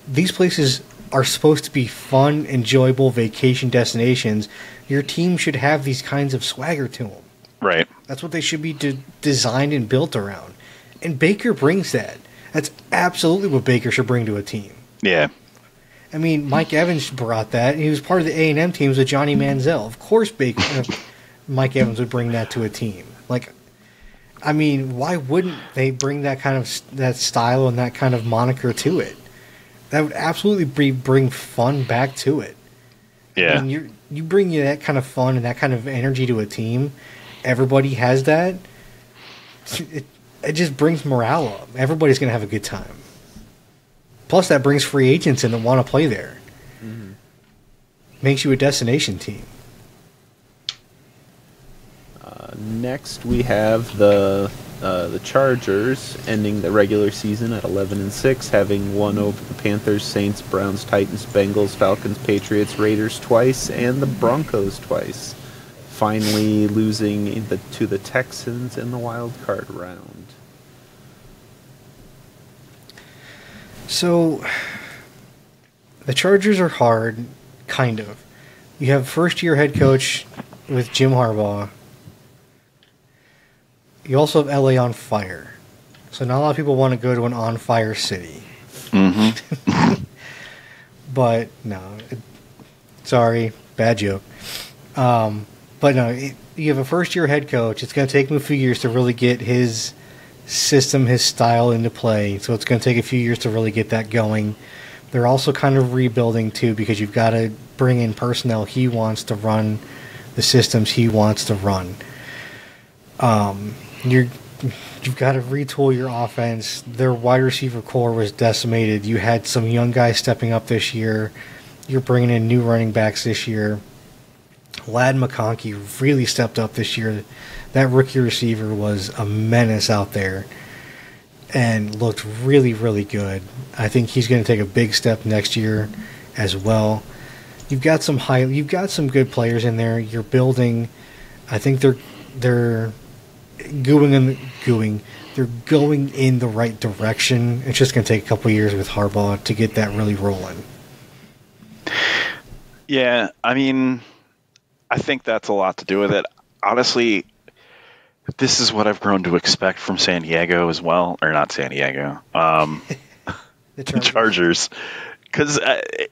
A: These places are supposed to be fun, enjoyable vacation destinations. Your team should have these kinds of swagger to them.
B: Right.
A: That's what they should be designed and built around. And Baker brings that. That's absolutely what Baker should bring to a team.
B: Yeah.
A: I mean, Mike Evans brought that. He was part of the A&M teams with Johnny Manziel. Of course, Mike Evans would bring that to a team. Like, I mean, why wouldn't they bring that kind of that style and that kind of moniker to it? That would absolutely bring fun back to it.
B: Yeah.
A: I mean, you bring that kind of fun and that kind of energy to a team. Everybody has that. It just brings morale up. Everybody's going to have a good time. Plus, that brings free agents in that want to play there. Mm-hmm. Makes you a destination team.
C: Next, we have the Chargers ending the regular season at 11-6, having won over the Panthers, Saints, Browns, Titans, Bengals, Falcons, Patriots, Raiders twice, and the Broncos twice. Finally losing to the Texans in the wild card round.
A: So, the Chargers are hard, kind of. You have first-year head coach with Jim Harbaugh. You also have LA on fire. So not a lot of people want to go to an on-fire city.
B: Mm-hmm.
A: But, no. Sorry, bad joke. But no, you have a first-year head coach. It's going to take him a few years to really get his system, his style into play. So it's going to take a few years to really get that going. They're also kind of rebuilding, too, because you've got to bring in personnel he wants to run, the systems he wants to run. You've got to retool your offense. Their wide receiver core was decimated. You had some young guys stepping up this year. You're bringing in new running backs this year. Ladd McConkey really stepped up this year. That rookie receiver was a menace out there and looked really, really good. I think he's going to take a big step next year as well. You've got some good players in there. You're building. I think they're going in the right direction. It's just going to take a couple years with Harbaugh to get that really rolling.
B: Yeah, I mean, I think that's a lot to do with it. Honestly, this is what I've grown to expect from San Diego as well. Or not San Diego.
A: The
B: Chargers. Because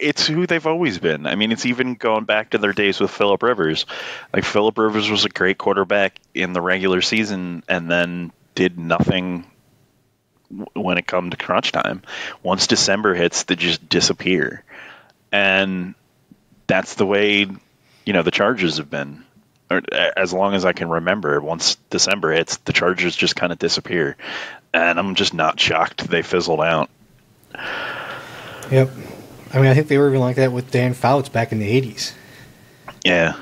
B: it's who they've always been. I mean, it's even going back to their days with Phillip Rivers. Like, Phillip Rivers was a great quarterback in the regular season and then did nothing when it come to crunch time. Once December hits, they just disappear. And that's the way, the Chargers have been. Or, as long as I can remember, once December hits, the Chargers just kind of disappear. And I'm just not shocked they fizzled out.
A: Yep. I mean, I think they were even like that with Dan Fouts back in the 80s.
B: Yeah.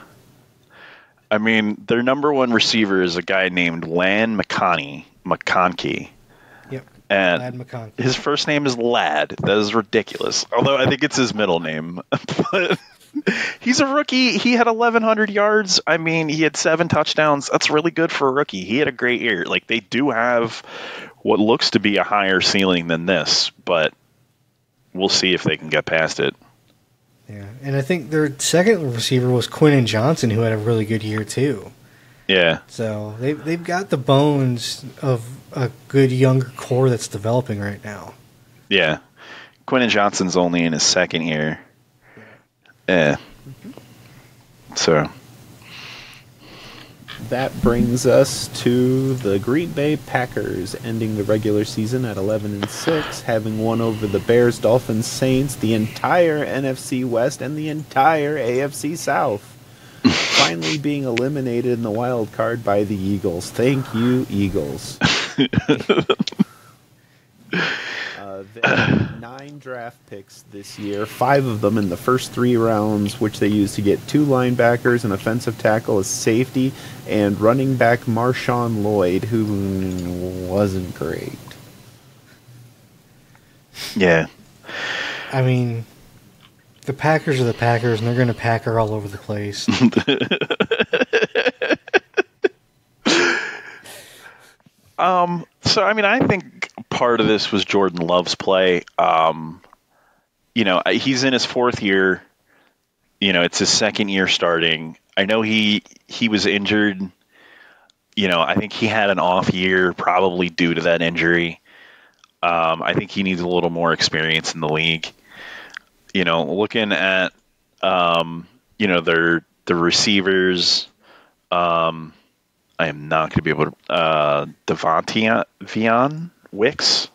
B: I mean, their number one receiver is a guy named Ladd McConkey.
A: Yep.
B: And
A: Ladd McConkey.
B: His first name is Ladd. That is ridiculous. Although I think it's his middle name. But he's a rookie. He had 1,100 yards. I mean, he had 7 touchdowns. That's really good for a rookie. He had a great year. Like, they do have what looks to be a higher ceiling than this, but we'll see if they can get past it.
A: Yeah, and I think their second receiver was Quinton Johnson, who had a really good year too.
B: Yeah.
A: So they've got the bones of a good younger core that's developing right now.
B: Yeah. Quinton Johnson's only in his second year. Yeah. So
C: That brings us to the Green Bay Packers, ending the regular season at 11-6, having won over the Bears, Dolphins, Saints, the entire NFC West, and the entire AFC South. Finally being eliminated in the wild card by the Eagles. Thank you, Eagles. They had 9 draft picks this year, 5 of them in the first 3 rounds, which they used to get 2 linebackers, an offensive tackle, a safety, and running back Marshawn Lloyd, who wasn't great.
B: Yeah.
A: I mean, the Packers are the Packers, and they're going to packer all over the place.
B: So, I mean, I think part of this was Jordan Love's play. He's in his 4th year. It's his 2nd year starting. I know he was injured. I think he had an off year probably due to that injury. I think he needs a little more experience in the league. Looking at, the receivers, I am not going to be able to. Devontae Wicks.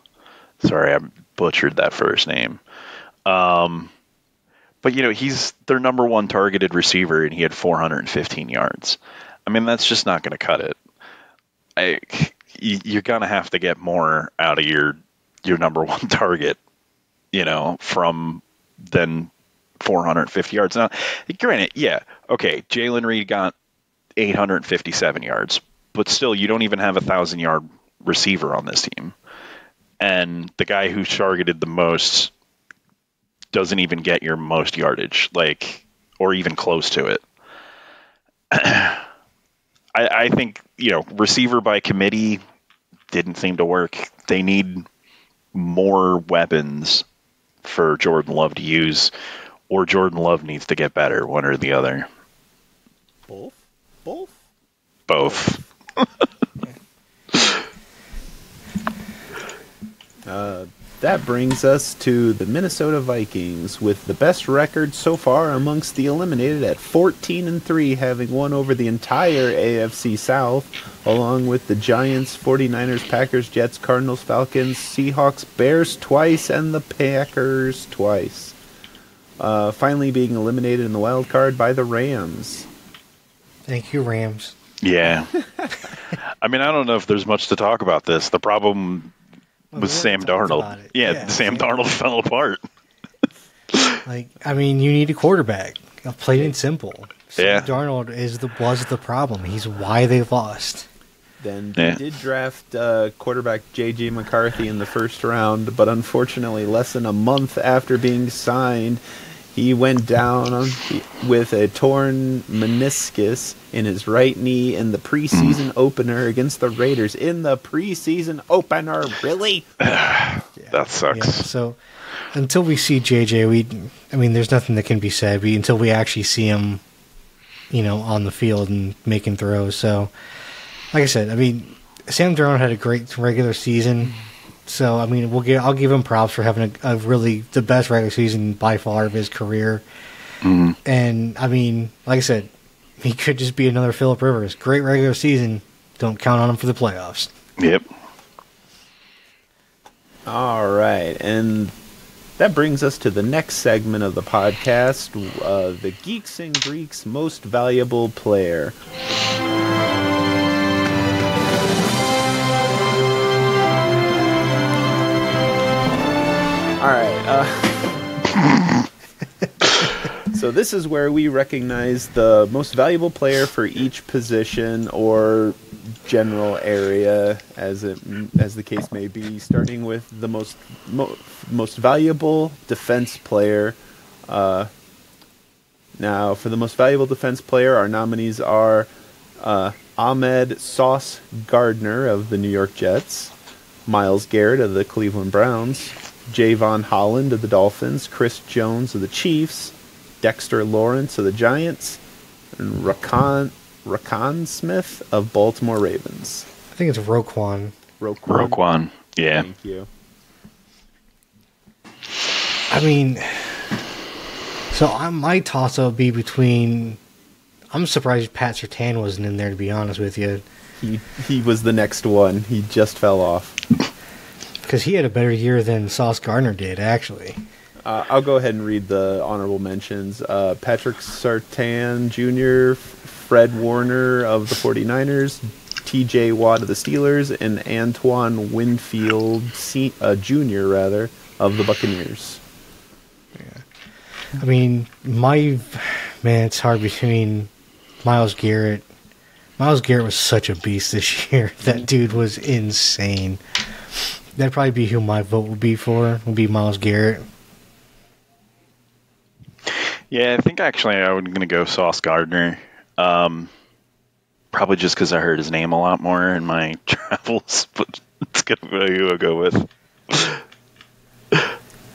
B: Sorry, I butchered that first name. But, he's their number one targeted receiver, and he had 415 yards. I mean, that's just not going to cut it. You're going to have to get more out of your number one target, from than 450 yards. Now, granted, yeah, okay, Jalen Reed got 857 yards, but still, you don't even have a 1,000-yard receiver on this team. And the guy who targeted the most doesn't even get your most yardage, or even close to it. I think, receiver by committee didn't seem to work. They need more weapons for Jordan Love to use, or Jordan Love needs to get better, one or the other. Both.
C: That brings us to the Minnesota Vikings, with the best record so far amongst the eliminated at 14-3, having won over the entire AFC South, along with the Giants, 49ers, Packers, Jets, Cardinals, Falcons, Seahawks, Bears twice, and the Packers twice. Finally being eliminated in the wild card by the Rams.
A: Thank you, Rams.
B: Yeah. I mean, I don't know if there's much to talk about this. The problem was Sam Darnold. Yeah, Sam Darnold fell apart.
A: You need a quarterback. Plain and simple.
B: Yeah.
A: Sam Darnold was the problem. He's why they lost.
C: Then they did draft quarterback J.J. McCarthy in the first round, but unfortunately less than a month after being signed, he went down with a torn meniscus in his right knee in the preseason opener against the Raiders. In the preseason opener, really?
B: That sucks.
A: Yeah, so until we see JJ, there's nothing that can be said. Until we actually see him, on the field and making throws. So, like I said, Sam Darnold had a great regular season. So, I'll give him props for having a really the best regular season by far of his career.
B: Mm-hmm.
A: And, like I said, he could just be another Phillip Rivers. Great regular season. Don't count on him for the playoffs.
B: Yep.
C: All right. And that brings us to the next segment of the podcast, the Geeks and Greeks Most Valuable Player. All right. So this is where we recognize the most valuable player for each position or general area, as the case may be. Starting with the most valuable defense player. Now, for the most valuable defense player, our nominees are Ahmed Sauce Gardner of the New York Jets, Myles Garrett of the Cleveland Browns, Javon Holland of the Dolphins, Chris Jones of the Chiefs, Dexter Lawrence of the Giants, and Roquan Smith of Baltimore Ravens.
A: I think it's Roquan.
B: Roquan, yeah.
C: Thank you.
A: My toss-up would be between... I'm surprised Pat Surtain wasn't in there, to be honest with you.
C: He was the next one. He just fell off.
A: Because he had a better year than Sauce Gardner did, actually.
C: I'll go ahead and read the honorable mentions. Patrick Surtain Jr., Fred Warner of the 49ers, T.J. Watt of the Steelers, and Antoine Winfield Jr., of the Buccaneers.
A: Yeah. It's hard between Myles Garrett. Myles Garrett was such a beast this year. That dude was insane. That'd probably be who my vote would be Myles Garrett.
B: Yeah, I think actually I was going to go Sauce Gardner. Probably just because I heard his name a lot more in my travels, but it's going to be who I'll go with.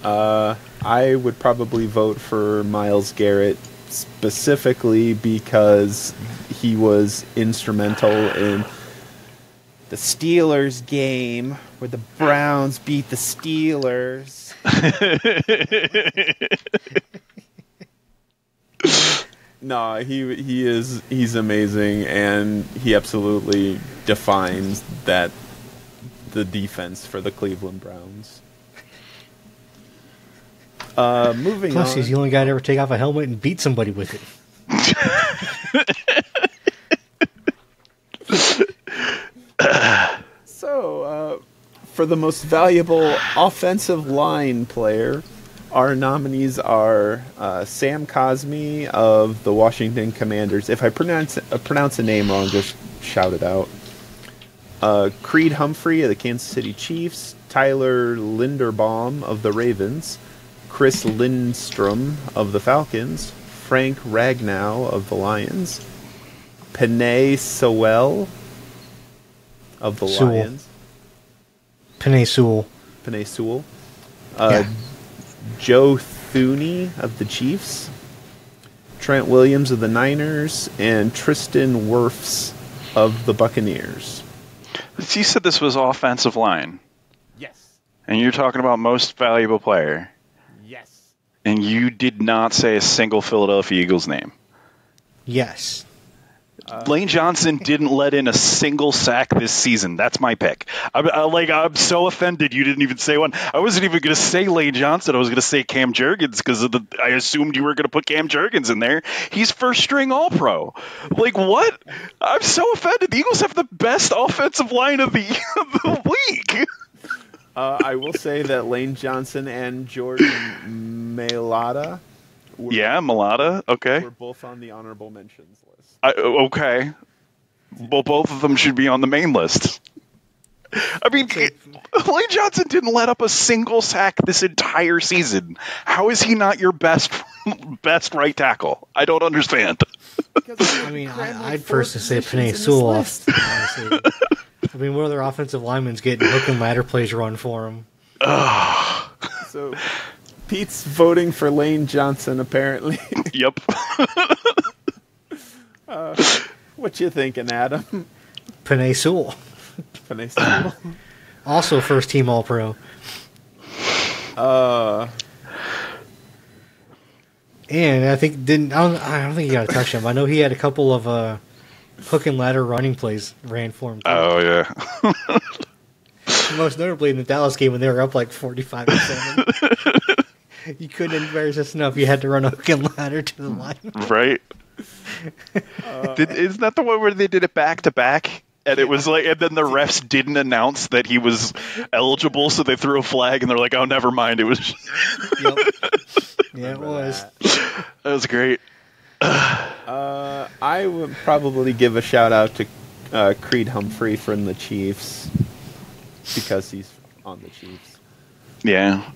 C: I would probably vote for Myles Garrett specifically because he was instrumental in the Steelers game where the Browns beat the Steelers. No, he's amazing, and he absolutely defines the defense for the Cleveland Browns. Moving
A: Plus,
C: on.
A: he's the only guy to ever take off a helmet and beat somebody with it.
C: So, for the most valuable offensive line player, our nominees are Sam Cosmi of the Washington Commanders. If I pronounce a name wrong, just shout it out. Creed Humphrey of the Kansas City Chiefs, Tyler Linderbaum of the Ravens, Chris Lindstrom of the Falcons, Frank Ragnow of the Lions, Penei Sewell of the Lions.
A: Penei Sewell.
C: Yeah. Joe Thuney of the Chiefs, Trent Williams of the Niners, and Tristan Wirfs of the Buccaneers.
B: You said this was offensive line.
C: Yes.
B: And you're talking about most valuable player.
C: Yes.
B: And you did not say a single Philadelphia Eagles name.
A: Yes.
B: Lane Johnson didn't let in a single sack this season. That's my pick. I'm so offended you didn't even say one. I wasn't even going to say Lane Johnson. I was going to say Cam Jurgens because I assumed you were going to put Cam Jurgens in there. He's first string All-Pro. Like, what? I'm so offended. The Eagles have the best offensive line of the league.
C: I will say that Lane Johnson and Jordan Mailata
B: Malata. Okay.
C: We're both on the honorable mentions list.
B: Okay. Well, both of them should be on the main list. I mean, Lane Johnson didn't let up a single sack this entire season. How is he not your best right tackle? I don't understand.
A: I mean, I'd personally say Penei Sewell, honestly. I mean, what other offensive linemen's getting hook and ladder plays run for him?
C: So, Pete's voting for Lane Johnson, apparently.
B: Yep.
C: What you thinking, Adam?
A: Penei Sewell. Also first team All-Pro. And I think I don't think he got a touchdown. I know he had a couple of hook and ladder running plays ran for him too.
B: Oh yeah.
A: Most notably in the Dallas game when they were up like 45-7. You couldn't embarrass us enough. You had to run a hook and ladder to the line.
B: Right. Isn't that the one where they did it back to back? And it was like, and then the refs didn't announce that he was eligible, so they threw a flag, and they're like, "Oh, never mind, it was."
A: Yep. Yeah, it was.
B: That was great.
C: I would probably give a shout out to Creed Humphrey from the Chiefs because he's on the Chiefs.
B: Yeah.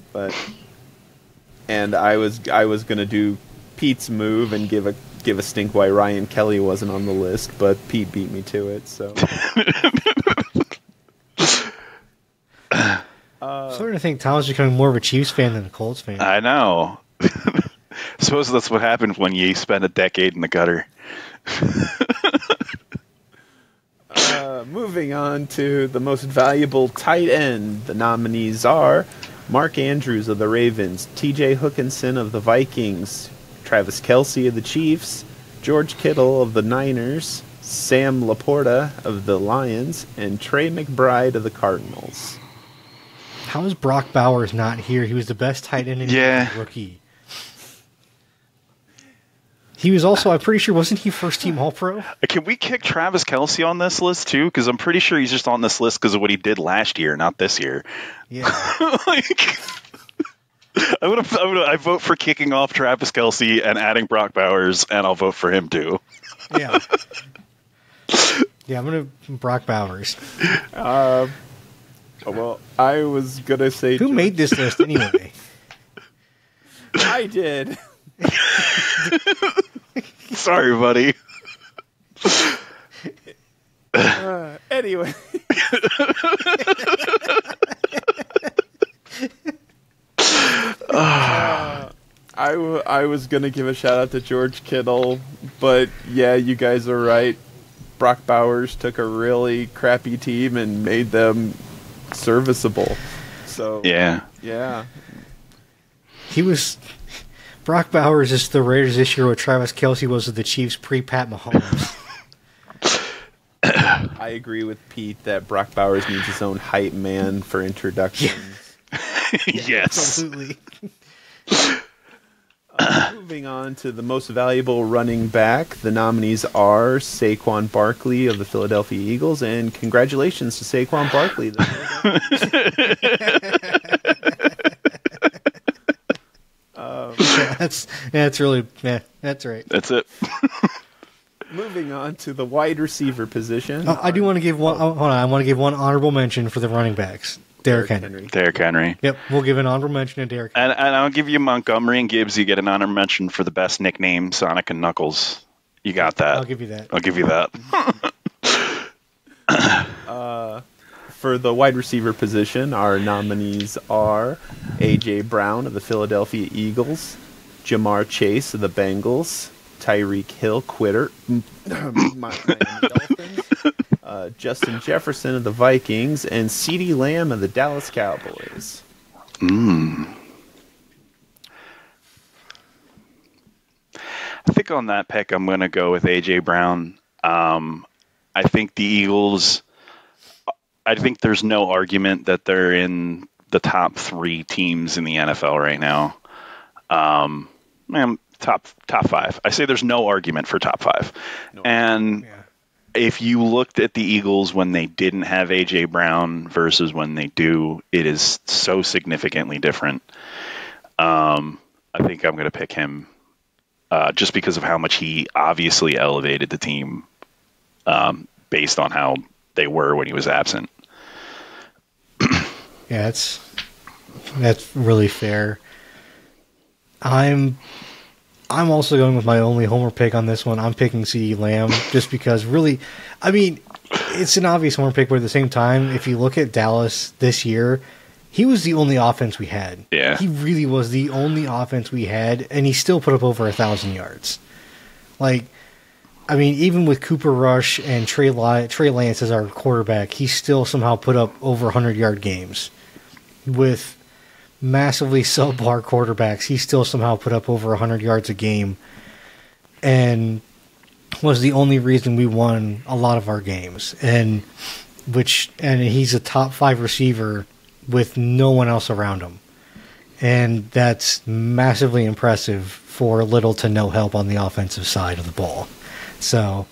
C: And I was gonna do Pete's move and give a stink why Ryan Kelly wasn't on the list, but Pete beat me to it. So.
A: Starting to think Tom's becoming more of a Chiefs fan than a Colts fan.
B: I know. Suppose that's what happens when you spend a decade in the gutter.
C: Moving on to the most valuable tight end. The nominees are Mark Andrews of the Ravens, T.J. Hookinson of the Vikings, Travis Kelce of the Chiefs, George Kittle of the Niners, Sam Laporta of the Lions, and Trey McBride of the Cardinals.
A: How is Brock Bowers not here? He was the best tight end in the rookie. He was also, I'm pretty sure, wasn't he first team All-Pro?
B: Can we kick Travis Kelce on this list too? Because I'm pretty sure he's just on this list because of what he did last year, not this year.
A: Yeah.
B: I vote for kicking off Travis Kelce and adding Brock Bowers, and I'll vote for him too.
A: Yeah. Yeah, I'm going to Brock Bowers.
C: Well, I was going to say...
A: Who made this list anyway?
C: I did.
B: Sorry, buddy.
C: Anyway. I was going to give a shout out to George Kittle, but yeah, you guys are right. Brock Bowers took a really crappy team and made them serviceable. So
B: yeah.
A: He was Brock Bowers is the Raiders this year what Travis Kelce was with the Chiefs pre-Pat Mahomes.
C: I agree with Pete that Brock Bowers needs his own hype man for introductions.
B: Yes.
A: Absolutely.
C: Moving on to the most valuable running back, the nominees are Saquon Barkley of the Philadelphia Eagles, and congratulations to Saquon Barkley.
A: That's really that's right.
B: That's it.
C: Moving on to the wide receiver position.
A: I do want to give one. Hold on, I want to give one honorable mention for the running backs. Derrick Henry.
B: Derrick Henry.
A: Yep, we'll give an honorable mention to Derrick Henry.
B: And I'll give you Montgomery and Gibbs. You get an honorable mention for the best nickname, Sonic and Knuckles. You got that.
A: I'll give you that.
B: I'll give you that.
C: For the wide receiver position, our nominees are A.J. Brown of the Philadelphia Eagles, Jamar Chase of the Bengals, Tyreek Hill, quitter, Miami Dolphins, Justin Jefferson of the Vikings, and CeeDee Lamb of the Dallas Cowboys.
B: I think on that pick, I'm going to go with A.J. Brown. I think the Eagles, I think there's no argument that they're in the top 3 teams in the NFL right now. Top 5. I say there's no argument for top 5. No. And if you looked at the Eagles when they didn't have A.J. Brown versus when they do, it is so significantly different. I think I'm going to pick him just because of how much he obviously elevated the team based on how they were when he was absent.
A: Yeah, that's really fair. I'm also going with my only homer pick on this one. I'm picking CeeDee Lamb just because really, I mean, it's an obvious homer pick, but at the same time, if you look at Dallas this year, he was the only offense we had.
B: Yeah.
A: He really was the only offense we had, and he still put up over 1,000 yards. Like, I mean, even with Cooper Rush and Trey Lance as our quarterback, he still somehow put up over 100-yard games. With massively subpar quarterbacks, he still somehow put up over 100 yards a game and was the only reason we won a lot of our games. And he's a top 5 receiver with no one else around him. And that's massively impressive for little to no help on the offensive side of the ball. So,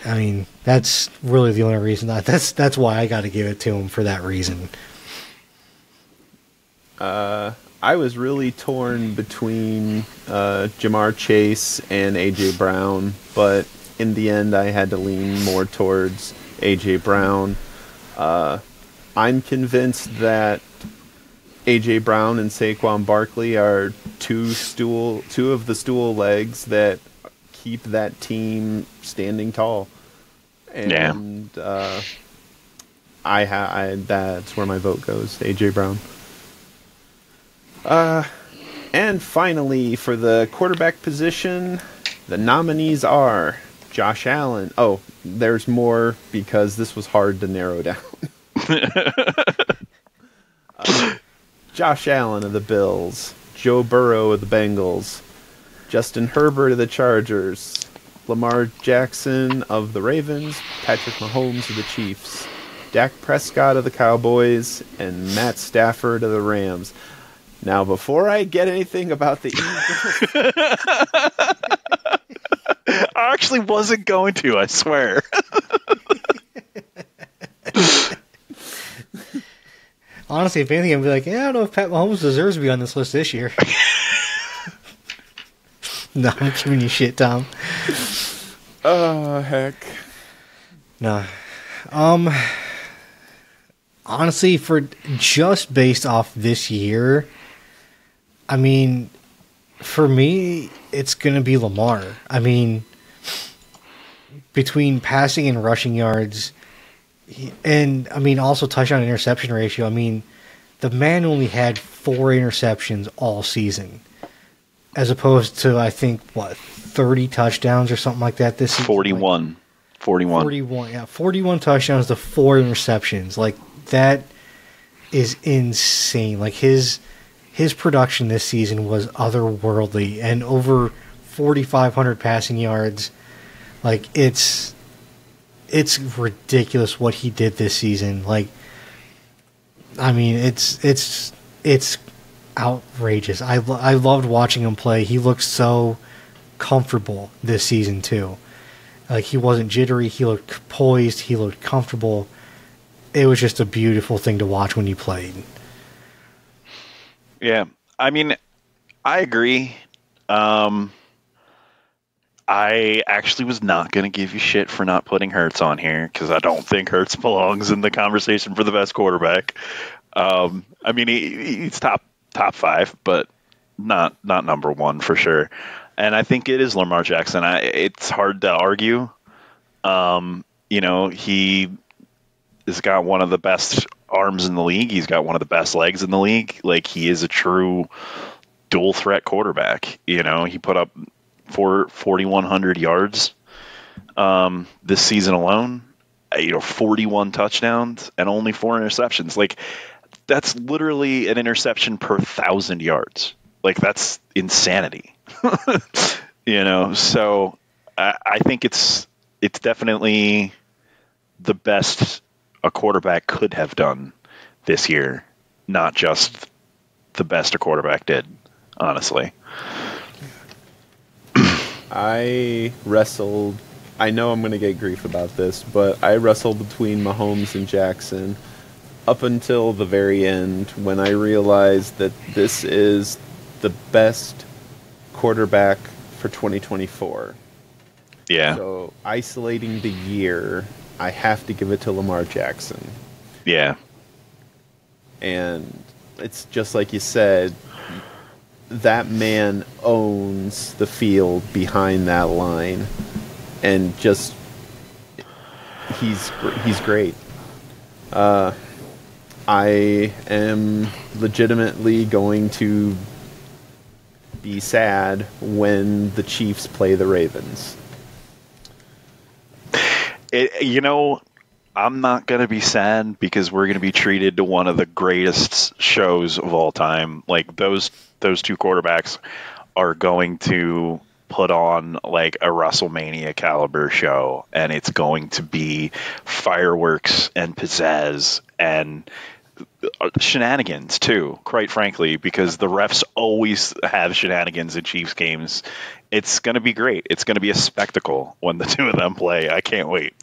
A: I mean, that's really the only reason. That's why I got to give it to him for that reason.
C: I was really torn between Jamar Chase and A.J. Brown, but in the end I had to lean more towards A.J. Brown. I'm convinced that A.J. Brown and Saquon Barkley are two of the stool legs that keep that team standing tall. And that's where my vote goes, A.J. Brown. And finally, for the quarterback position, the nominees are Josh Allen. Oh, there's more because this was hard to narrow down. Josh Allen of the Bills, Joe Burrow of the Bengals, Justin Herbert of the Chargers, Lamar Jackson of the Ravens, Patrick Mahomes of the Chiefs, Dak Prescott of the Cowboys, and Matt Stafford of the Rams. Now, before I get anything about the Eagles...
B: I actually wasn't going to, I swear.
A: Honestly, if anything, I'd be like, I don't know if Pat Mahomes deserves to be on this list this year. No, I'm giving you shit, Tom.
C: Oh, heck.
A: No. Honestly, for just based off this year, I mean, for me, it's going to be Lamar. I mean, between passing and rushing yards, and, I mean, also touchdown interception ratio, I mean, the man only had 4 interceptions all season, as opposed to, I think, 30 touchdowns or something like that this season?
B: 41.
A: 41, yeah. 41 touchdowns to 4 interceptions. Like, that is insane. Like, his his production this season was otherworldly, and over 4,500 passing yards. Like, it's ridiculous what he did this season. Like, I mean, it's outrageous. I loved watching him play. He looked so comfortable this season too. Like, he wasn't jittery. He looked poised. He looked comfortable. It was just a beautiful thing to watch when he played.
B: Yeah, I mean, I agree. I actually was not going to give you shit for not putting Hurts on here, because I don't think Hurts belongs in the conversation for the best quarterback. I mean, he's top 5, but not number 1 for sure. And I think it is Lamar Jackson. It's hard to argue. He has got one of the best arms in the league. He's got one of the best legs in the league. Like, he is a true dual threat quarterback. He put up 4,100 yards this season alone. 41 touchdowns and only 4 interceptions. Like, that's literally an interception per 1,000 yards. Like, that's insanity. So I think it's definitely the best a quarterback could have done this year, not just the best a quarterback did, honestly.
C: I know I'm going to get grief about this, but I wrestled between Mahomes and Jackson up until the very end, when I realized that this is the best quarterback for 2024.
B: Yeah.
C: So, isolating the year, I have to give it to Lamar Jackson.
B: Yeah.
C: And it's just like you said, that man owns the field behind that line, and just he's great. I am legitimately going to be sad when the Chiefs play the Ravens.
B: I'm not going to be sad, because we're going to be treated to one of the greatest shows of all time. Like, those two quarterbacks are going to put on like a WrestleMania caliber show, and it's going to be fireworks and pizzazz and shenanigans too, quite frankly, because the refs always have shenanigans at Chiefs games. It's going to be great. It's going to be a spectacle when the two of them play. I can't wait.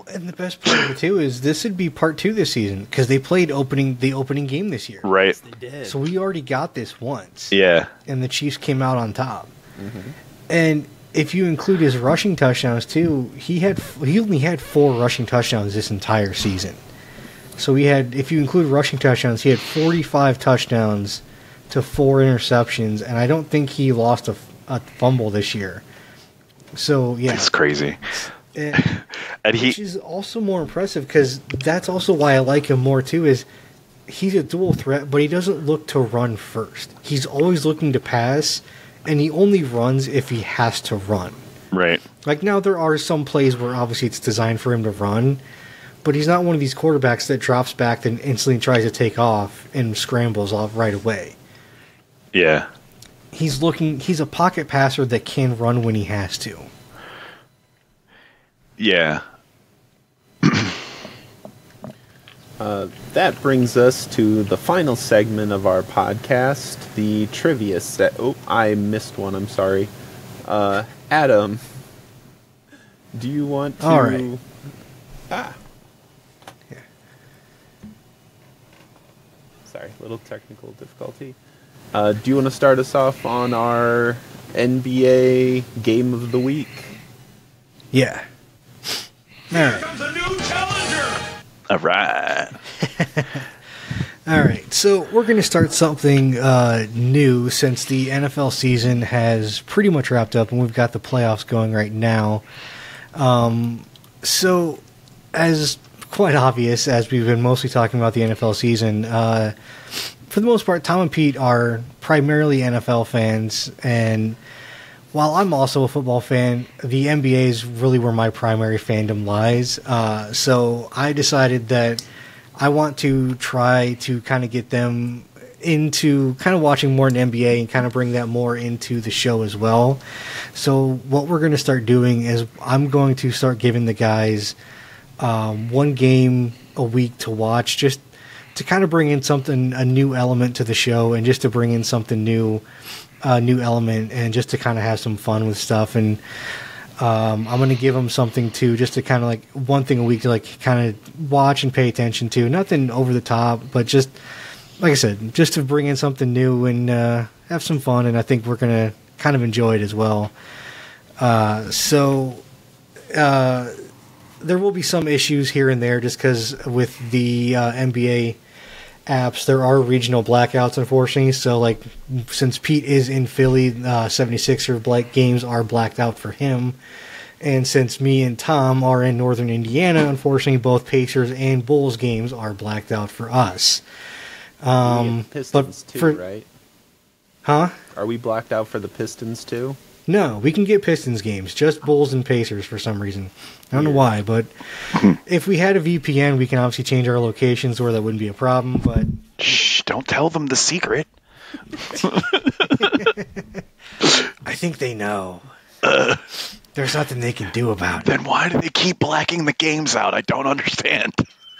A: And the best part of it too is this would be part 2 this season, because they played the opening game this year.
B: Right.
C: Yes, they did.
A: So we already got this once.
B: Yeah.
A: And the Chiefs came out on top. Mm-hmm. And if you include his rushing touchdowns too, he only had 4 rushing touchdowns this entire season. So if you include rushing touchdowns, he had 45 touchdowns to 4 interceptions, and I don't think he lost a fumble this year. So yeah,
B: it's crazy.
A: Which is also more impressive, because that's also why I like him more too. Is he's a dual threat, but he doesn't look to run first. He's always looking to pass, and he only runs if he has to run.
B: Right.
A: Like, now there are some plays where obviously it's designed for him to run, but he's not one of these quarterbacks that drops back and instantly tries to take off and scrambles off right away.
B: Yeah.
A: He's a pocket passer that can run when he has to.
B: Yeah.
C: That brings us to the final segment of our podcast, the trivia set. Oh, I missed one. I'm sorry. Adam, do you want to...
A: All right.
C: Yeah. Sorry, little technical difficulty. Do you want to start us off on our NBA Game of the Week?
A: Yeah. All right.
D: Here comes a new challenger.
B: All right.
A: All right. So we're going to start something new, since the NFL season has pretty much wrapped up and we've got the playoffs going right now. So, as quite obvious, as we've been mostly talking about the NFL season, for the most part, Tom and Pete are primarily NFL fans, and while I'm also a football fan, the NBA is really where my primary fandom lies. So I decided that I want to try to kind of get them into kind of watching more in NBA and kind of bring that more into the show as well. So what we're going to start doing is I'm going to start giving the guys one game a week to watch, just to kind of bring in a new element to the show, and just to bring in something new element, and just to kind of have some fun with stuff. And I'm going to give them something too, just to kind of like one thing a week to like kind of watch and pay attention to. Nothing over the top, but just like I said, just to bring in something new and have some fun. And I think we're going to kind of enjoy it as well. So there will be some issues here and there, just because with the NBA apps, there are regional blackouts, unfortunately. So, like, since Pete is in Philly, 76er games are blacked out for him. And since me and Tom are in northern Indiana, unfortunately, both Pacers and Bulls games are blacked out for us.
C: Pistons too, right?
A: Huh?
C: Are we blacked out for the Pistons too?
A: No, we can get Pistons games, just Bulls and Pacers for some reason. I don't know why, but if we had a VPN, we can obviously change our locations where that wouldn't be a problem, but...
B: Shh, don't tell them the secret.
A: I think they know. There's nothing they can do about it.
B: Then why do they keep blacking the games out? I don't understand.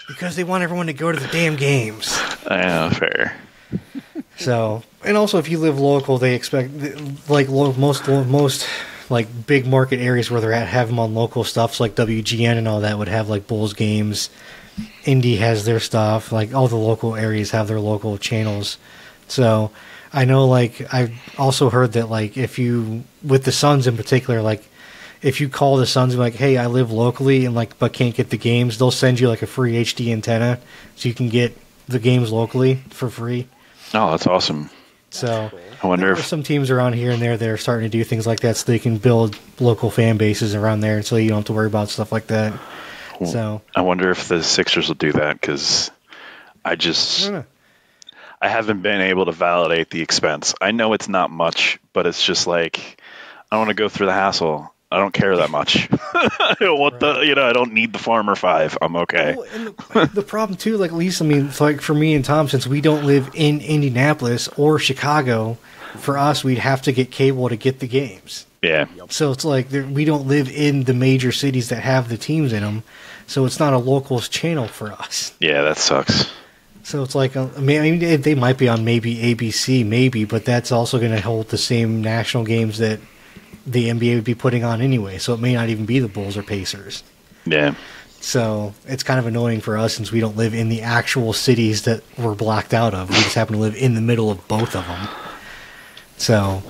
A: Because they want everyone to go to the damn games.
B: Yeah, fair.
A: So, and also if you live local, they expect, like most like big market areas where they're at have them on local stuff, so like WGN and all that would have like Bulls games. Indy has their stuff, like all the local areas have their local channels. So I know, like, I've also heard that, like, if you, with the Suns in particular, like, if you call the Suns and be like, hey, I live locally and like but can't get the games, they'll send you like a free HD antenna so you can get the games locally for free.
B: Oh, that's awesome.
A: So
B: I wonder if
A: some teams around here and there that are starting to do things like that so they can build local fan bases around there, so you don't have to worry about stuff like that. So
B: I wonder if the Sixers will do that, because I haven't been able to validate the expense. I know it's not much, but it's just like, I don't want to go through the hassle. I don't care that much. I don't want I don't need the Farmer 5. I'm okay.
A: Well, and the problem too, like, at least, I mean, like for me and Tom, since we don't live in Indianapolis or Chicago, for us, we'd have to get cable to get the games.
B: Yeah.
A: So it's like we don't live in the major cities that have the teams in them, so it's not a locals channel for us.
B: Yeah, that sucks.
A: So it's like, I mean, they might be on maybe ABC, maybe, but that's also going to hold the same national games that the NBA would be putting on anyway, so it may not even be the Bulls or Pacers.
B: Yeah.
A: So it's kind of annoying for us since we don't live in the actual cities that we're blocked out of. We just happen to live in the middle of both of them. So,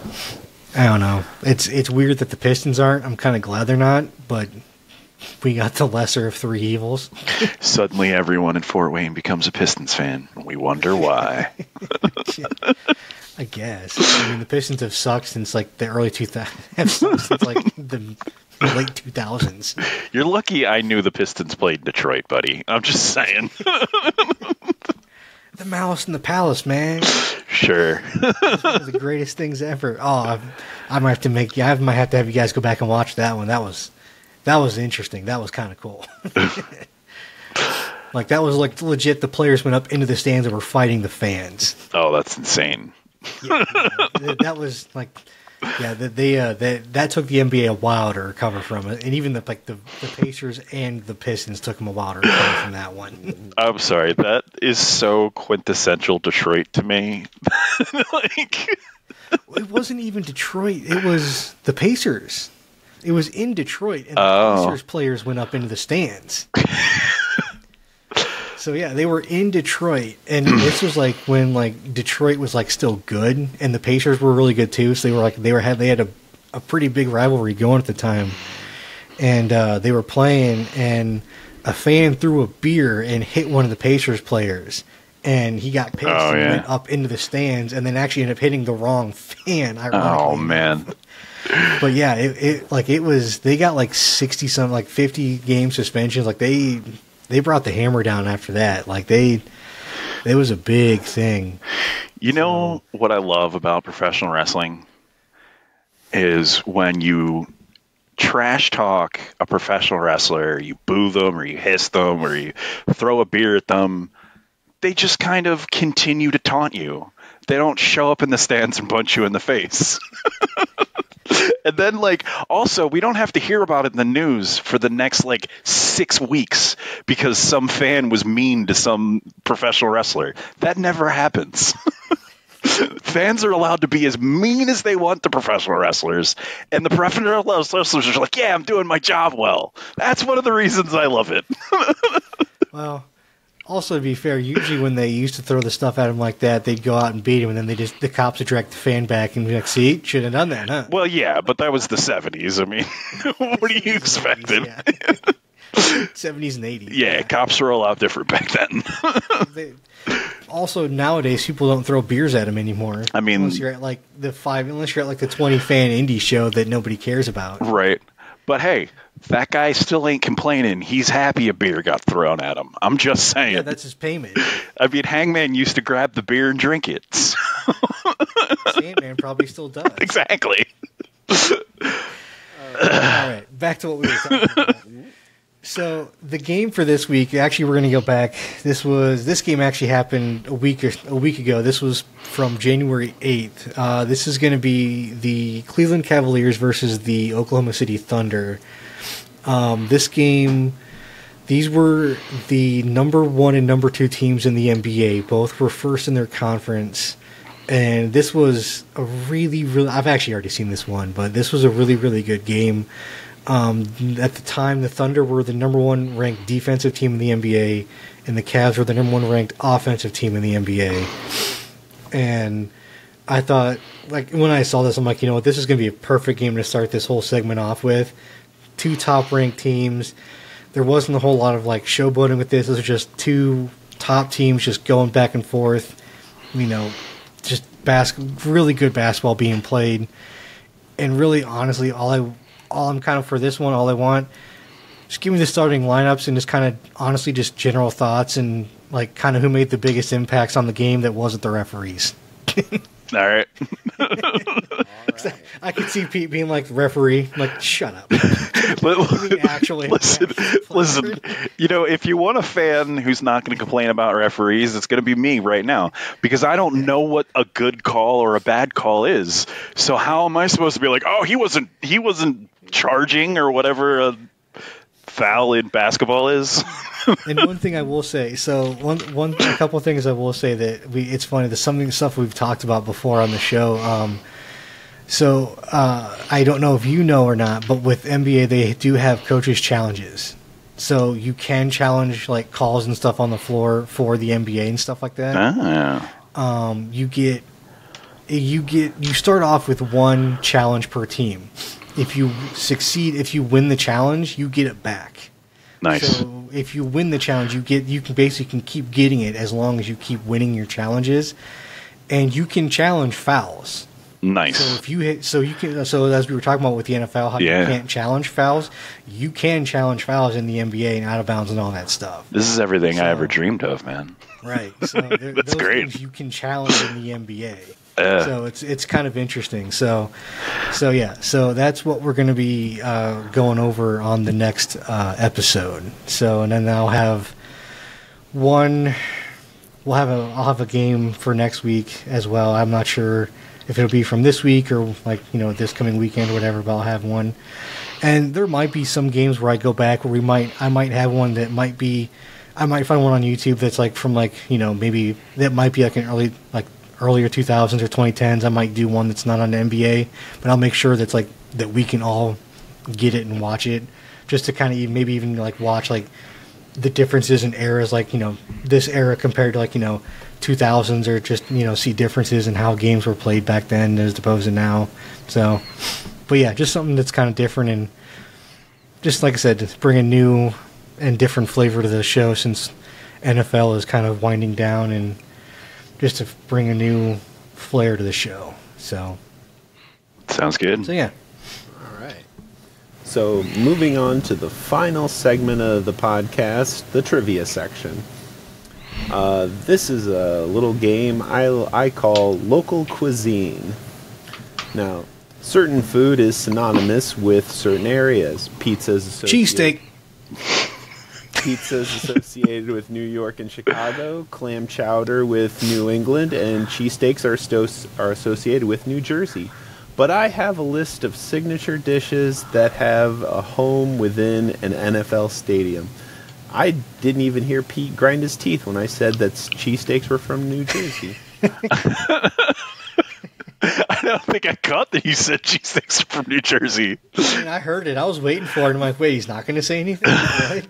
A: I don't know. It's weird that the Pistons aren't. I'm kind of glad they're not, but we got the lesser of three evils.
B: Suddenly everyone in Fort Wayne becomes a Pistons fan. We wonder why.
A: I guess. I mean, the Pistons have sucked since like the early 2000s. Have sucked since like the late 2000s.
B: You're lucky I knew the Pistons played in Detroit, buddy. I'm just saying.
A: The Malice in the Palace, man.
B: Sure.
A: It's one of the greatest things ever. Oh, I might have to have you guys go back and watch that one. That was interesting. That was kind of cool. Like, that was like legit. The players went up into the stands and were fighting the fans.
B: Oh, that's insane.
A: Yeah, that was like, yeah, that took the NBA a while to recover from it, and even the Pacers and the Pistons took them a while to recover from that one.
B: I'm sorry, that is so quintessential Detroit to me. Like,
A: it wasn't even Detroit; it was the Pacers. It was in Detroit, and the Pacers players went up into the stands. So yeah, they were in Detroit, and this was like when like Detroit was like still good, and the Pacers were really good too. So they had a pretty big rivalry going at the time, and they were playing, and a fan threw a beer and hit one of the Pacers players, and he got pissed and went up into the stands, and then actually ended up hitting the wrong fan.
B: Oh man.
A: But yeah, they got like 60 something, like 50 game suspensions. Like they brought the hammer down after that. Like it was a big thing.
B: You know what I love about professional wrestling is when you trash talk a professional wrestler, you boo them or you hiss them or you throw a beer at them, they just kind of continue to taunt you. They don't show up in the stands and punch you in the face. And then, like, also, we don't have to hear about it in the news for the next, like, 6 weeks because some fan was mean to some professional wrestler. That never happens. Fans are allowed to be as mean as they want to professional wrestlers, and the professional wrestlers are like, yeah, I'm doing my job well. That's one of the reasons I love it.
A: Well, also to be fair, usually when they used to throw the stuff at him like that, they'd go out and beat him, and then the cops would direct the fan back and be like, see, should have done that, huh?
B: Well, yeah, but that was the 70s. I mean, what do you expected?
A: 70s and 80s.
B: Yeah, cops were a lot different back then.
A: Also, nowadays, people don't throw beers at him anymore.
B: I mean,
A: unless you're at like the 20 fan indie show that nobody cares about.
B: Right. But hey, that guy still ain't complaining. He's happy a beer got thrown at him. I'm just saying.
A: Yeah, that's his payment.
B: I mean, Hangman used to grab the beer and drink it.
A: Sandman probably still does.
B: Exactly.
A: All right, back to what we were talking about. So the game for this week, actually, we're going to go back. This game actually happened a week ago. This was from January 8th. This is going to be the Cleveland Cavaliers versus the Oklahoma City Thunder. This game, these were the number 1 and number 2 teams in the NBA. Both were first in their conference. And this was a really, really... I've actually already seen this one, but this was a really, really good game. At the time, the Thunder were the number 1 ranked defensive team in the NBA, and the Cavs were the number 1 ranked offensive team in the NBA. And I thought, like, when I saw this, I'm like, you know what, this is going to be a perfect game to start this whole segment off with. 2 top-ranked teams. There wasn't a whole lot of, like, showboating with this. Those are just 2 top teams just going back and forth. You know, just really good basketball being played. And really, honestly, all I'm kind of for this one, all I want, just give me the starting lineups and just kind of honestly just general thoughts and like kind of who made the biggest impacts on the game that wasn't the referees.
B: All right.
A: I could see Pete being like referee, like shut up.
B: Actually, listen. You know, if you want a fan who's not going to complain about referees, it's going to be me right now because I don't know what a good call or a bad call is. So how am I supposed to be like, oh, he wasn't charging or whatever a foul in basketball is?
A: And one thing I will say, so a couple of things I will say that it's funny. There's stuff we've talked about before on the show. I don't know if you know or not, but with NBA they do have coaches challenges. So you can challenge like calls and stuff on the floor for the NBA and stuff like that. You start off with 1 challenge per team. If you succeed, if you win the challenge, you get it back.
B: Nice.
A: So if you win the challenge, you can keep getting it as long as you keep winning your challenges, and you can challenge fouls.
B: Nice.
A: So if you hit, so as we were talking about with the NFL, how you can't challenge fouls, you can challenge fouls in the NBA and out of bounds and all that stuff.
B: This is everything I ever dreamed of, man.
A: Right. So
B: that's
A: those
B: great.
A: things you can challenge in the NBA. So it's kind of interesting. So that's what we're going to be going over on the next episode. So and then I'll have I'll have a game for next week as well. I'm not sure if it'll be from this week or like this coming weekend or whatever, but I'll have one. And there might be some games where I go back where I might have one that might be. I might find one on YouTube that's like from maybe that might be like an earlier 2000s or 2010s. I might do one that's not on the NBA, but I'll make sure that's like that we can all get it and watch it, just to kind of maybe even like watch like the differences in eras, like this era compared to like 2000s, or just see differences in how games were played back then as opposed to now. So, but yeah, just something that's kind of different, and just like I said, to bring a new and different flavor to the show since NFL is kind of winding down, and just to bring a new flair to the show. So
B: sounds good.
A: So yeah.
C: All right. So moving on to the final segment of the podcast, the trivia section. This is a little game I call local cuisine. Now, certain food is synonymous with certain areas. Pizza's associated.
A: Cheesesteak.
C: Pizza's associated with New York and Chicago, clam chowder with New England, and cheesesteaks are associated with New Jersey. But I have a list of signature dishes that have a home within an NFL stadium. I didn't even hear Pete grind his teeth when I said that cheesesteaks were from New Jersey.
B: I don't think I caught that you said cheesesteaks are from New Jersey.
A: I mean, I heard it. I was waiting for it. I'm like, wait, he's not going to say anything? What?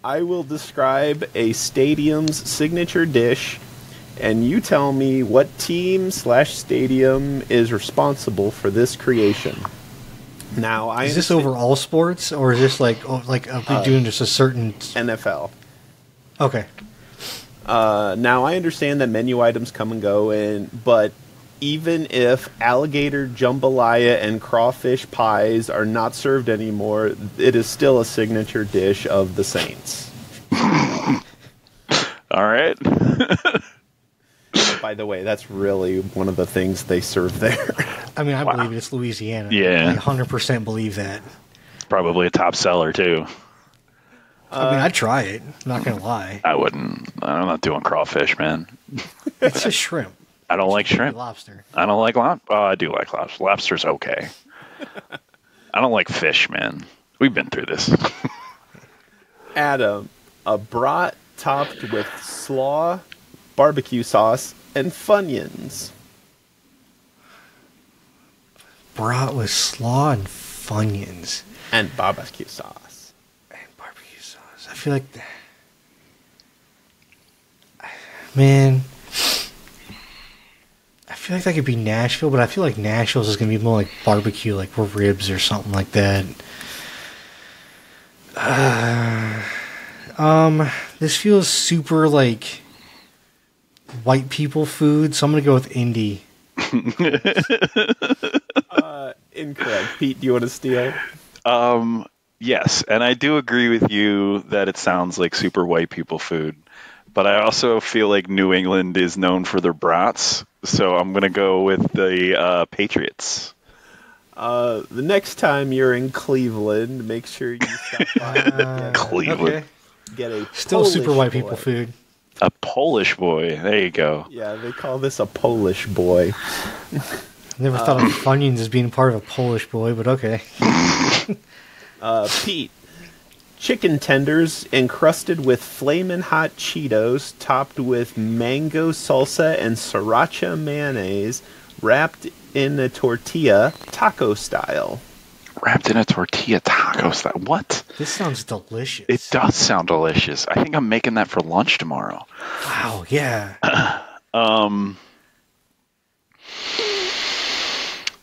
C: I will describe a stadium's signature dish, and you tell me what team/stadium is responsible for this creation. Now,
A: is this over all sports, or is this like are we doing just a certain
C: NFL?
A: Okay.
C: Now, I understand that menu items come and go, but even if alligator jambalaya and crawfish pies are not served anymore, it is still a signature dish of the Saints.
B: All right.
C: By the way, that's really one of the things they serve there.
A: I mean, I believe it's Louisiana.
B: Yeah.
A: I 100% believe that.
B: Probably a top seller, too.
A: I mean, I'd try it. I'm not going to lie.
B: I wouldn't. I'm not doing crawfish, man.
A: It's just shrimp.
B: I don't like shrimp.
A: Lobster.
B: I don't like lobster. Oh, I do like lobster. Lobster's okay. I don't like fish, man. We've been through this.
C: Adam, a brat topped with slaw, barbecue sauce, and Funyuns.
A: Brat with slaw and Funyuns.
C: And barbecue sauce.
A: I feel like, man, I feel like that could be Nashville, but I feel like Nashville's is going to be more like barbecue, like ribs or something like that. This feels super like white people food, so I'm going to go with Indy.
C: Incorrect. Pete, do you want to steal?
B: Yes, and I do agree with you that it sounds like super white people food, but I also feel like New England is known for their brats, so I'm going to go with the Patriots.
C: The next time you're in Cleveland, make sure you stop by.
B: Cleveland.
A: Okay.
C: Get a
A: Still
C: Polish
A: super white
C: boy.
A: people food.
B: A Polish boy. There you go.
C: Yeah, they call this a Polish boy.
A: Never thought of Funyuns as being part of a Polish boy, but okay.
C: Pete, chicken tenders encrusted with flamin' hot Cheetos, topped with mango salsa and sriracha mayonnaise, wrapped in a tortilla, taco style.
B: Wrapped in a tortilla taco style. What?
A: This sounds delicious.
B: It does sound delicious. I think I'm making that for lunch tomorrow.
A: Wow, yeah.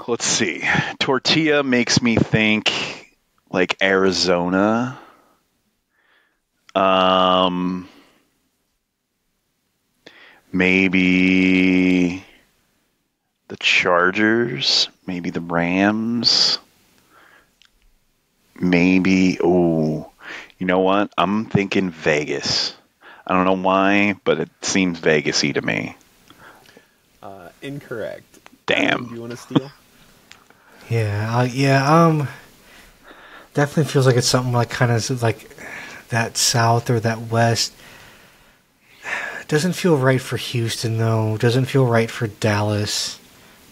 B: Let's see. Tortilla makes me think like Arizona. Maybe the Chargers, maybe the Rams. Maybe, you know what? I'm thinking Vegas. I don't know why, but it seems Vegas-y to me.
C: Incorrect.
B: Damn.
C: Do you want to steal?
A: Yeah. Definitely feels like it's something like kind of like that south or that west. Doesn't feel right for Houston though. Doesn't feel right for Dallas.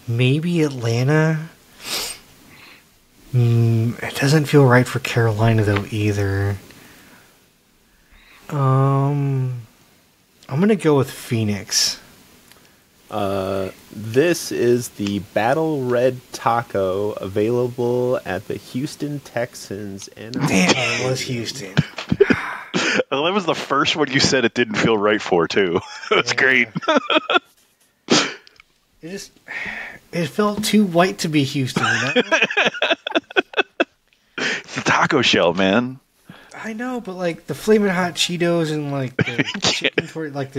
A: Maybe Atlanta. It doesn't feel right for Carolina though either. I'm gonna go with Phoenix.
C: This is the Battle Red Taco available at the Houston Texans.
A: Damn, it was Houston.
B: Well, that was the first one you said it didn't feel right for, too. That's great.
A: It felt too white to be Houston, you know?
B: It's the taco shell, man.
A: I know, but like the flaming hot Cheetos and like the chicken, like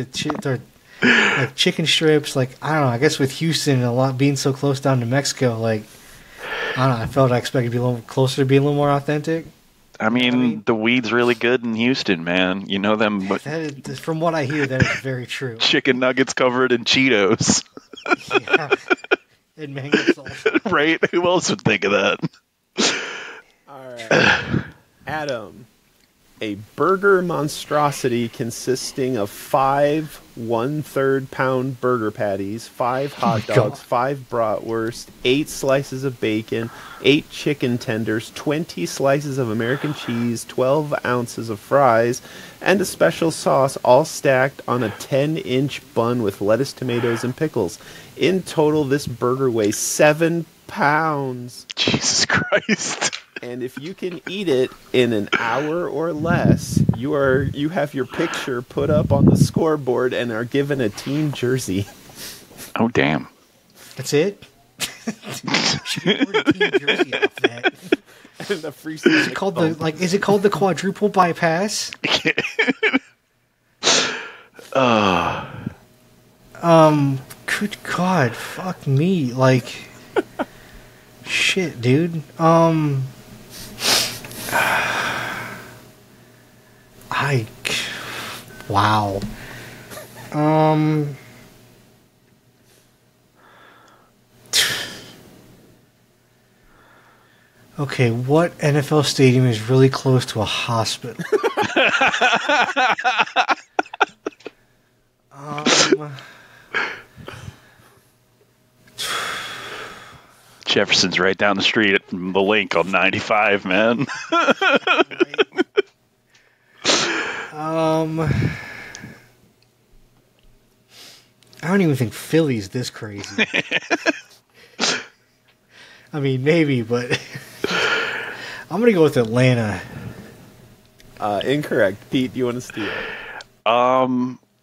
A: chicken strips, like I don't know. I guess with Houston and a lot being so close down to Mexico, like I don't know. I felt I expected to be a little closer to being a little more authentic.
B: I mean, the weed's really good in Houston, man. You know them. But
A: from what I hear, that is very true.
B: Chicken nuggets covered in Cheetos.
A: Yeah, and mango salsa.
B: Right? Who else would think of that?
C: All right. Adam, a burger monstrosity consisting of 5 1/3 pound burger patties, 5 hot dogs, 5 bratwurst, 8 slices of bacon, 8 chicken tenders, 20 slices of American cheese, 12 ounces of fries, and a special sauce, all stacked on a 10-inch bun with lettuce, tomatoes, and pickles. In total, this burger weighs 7 pounds.
B: Jesus Christ.
C: And if you can eat it in an hour or less, you have your picture put up on the scoreboard and are given a team jersey.
B: Oh, damn.
A: That's it? Should order a team jersey off that.
C: And a free
A: Is it called the quadruple bypass? Good God, fuck me. Like, shit, dude. Wow. Okay, what NFL stadium is really close to a hospital?
B: Jefferson's right down the street at the link on 95, man.
A: I don't even think Philly's this crazy. I mean, maybe, but I'm gonna go with Atlanta.
C: Incorrect. Pete, do you want to steal?